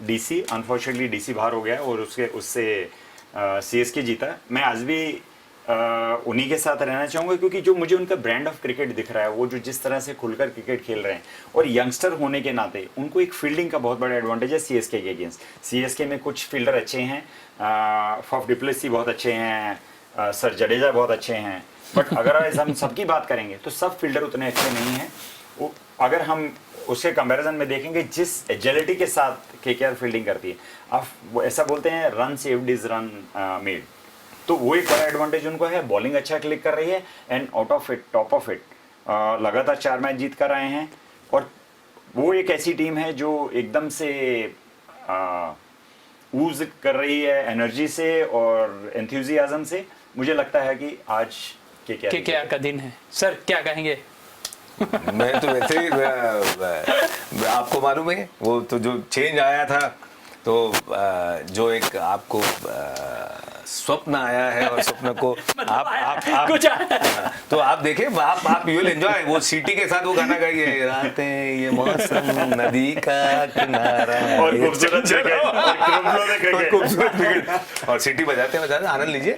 डीसी, अनफॉर्चुनेटली डीसी बाहर हो गया और उससे सीएसके जीता। मैं आज भी उन्हीं के साथ रहना चाहूंगा, क्योंकि जो मुझे उनका ब्रांड ऑफ क्रिकेट दिख रहा है, वो जो जिस तरह से खुलकर क्रिकेट खेल रहे हैं और यंगस्टर होने के नाते उनको एक फील्डिंग का बहुत बड़ा एडवांटेज है सीएसके के अगेंस्ट। सीएसके में कुछ फील्डर अच्छे हैं, फॉफ डिप्लेसी बहुत अच्छे हैं, सर जडेजा बहुत अच्छे हैं, बट अगर हम सबकी बात करेंगे तो सब फील्डर उतने अच्छे नहीं हैं। अगर हम उसके कंपैरिजन में देखेंगे जिस एजिलिटी के साथ केकेआर फील्डिंग करती है, आप वो ऐसा बोलते हैं run saved is run made, तो वो एक बड़ा एडवांटेज उनको है। बॉलिंग अच्छा क्लिक कर रही है and out of it, top of it, लगातार 4 मैच जीत कर आए हैं। और वो एक ऐसी टीम है जो एकदम से ऊज कर रही है एनर्जी से और एंथुजियाज्म से। मुझे लगता है कि आज केकेआर का दिन है। सर क्या कहेंगे? मैं तो वैसे ही आपको मालूम है वो तो जो चेंज आया था, तो जो एक आपको स्वप्न आया है और स्वप्न को आप कुछ तो आप देखें, आप यू विल एंजॉय। वो सीटी के साथ वो गाना गाइए, रातें ये मौसम नदी का किनारा और खूबसूरत क्रिकेट और सीटी बजाते बजाते आनंद लीजिए।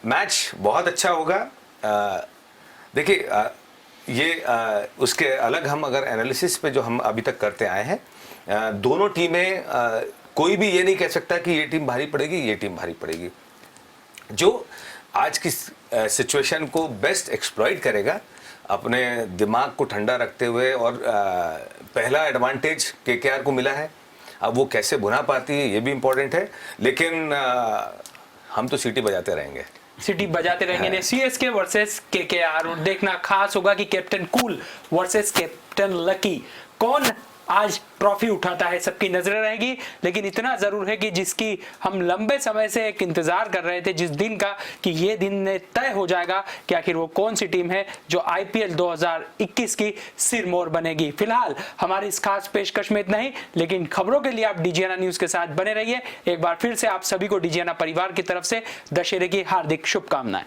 मैच बहुत अच्छा होगा। देखिए ये उसके अलग हम अगर एनालिसिस पे जो हम अभी तक करते आए हैं, दोनों टीमें कोई भी ये नहीं कह सकता कि ये टीम भारी पड़ेगी, ये टीम भारी पड़ेगी। जो आज की सिचुएशन को बेस्ट एक्सप्लॉइट करेगा अपने दिमाग को ठंडा रखते हुए, और पहला एडवांटेज केकेआर को मिला है, अब वो कैसे भुना पाती है ये भी इम्पोर्टेंट है। लेकिन हम तो सीटी बजाते रहेंगे, सिटी बजाते रहेंगे। सीएसके वर्सेस केकेआर, और देखना खास होगा कि captain cool versus captain lucky, कौन आज ट्रॉफी उठाता है, सबकी नजरें रहेगी। लेकिन इतना जरूर है कि जिसकी हम लंबे समय से एक इंतजार कर रहे थे, जिस दिन का, कि ये दिन तय हो जाएगा कि आखिर वो कौन सी टीम है जो आईपीएल 2021 की सिरमौर बनेगी। फिलहाल हमारी इस खास पेशकश में इतना ही, लेकिन खबरों के लिए आप डीजीएना न्यूज के साथ बने रहिए। एक बार फिर से आप सभी को डीजीएना परिवार की तरफ से दशहरे की हार्दिक शुभकामनाएं।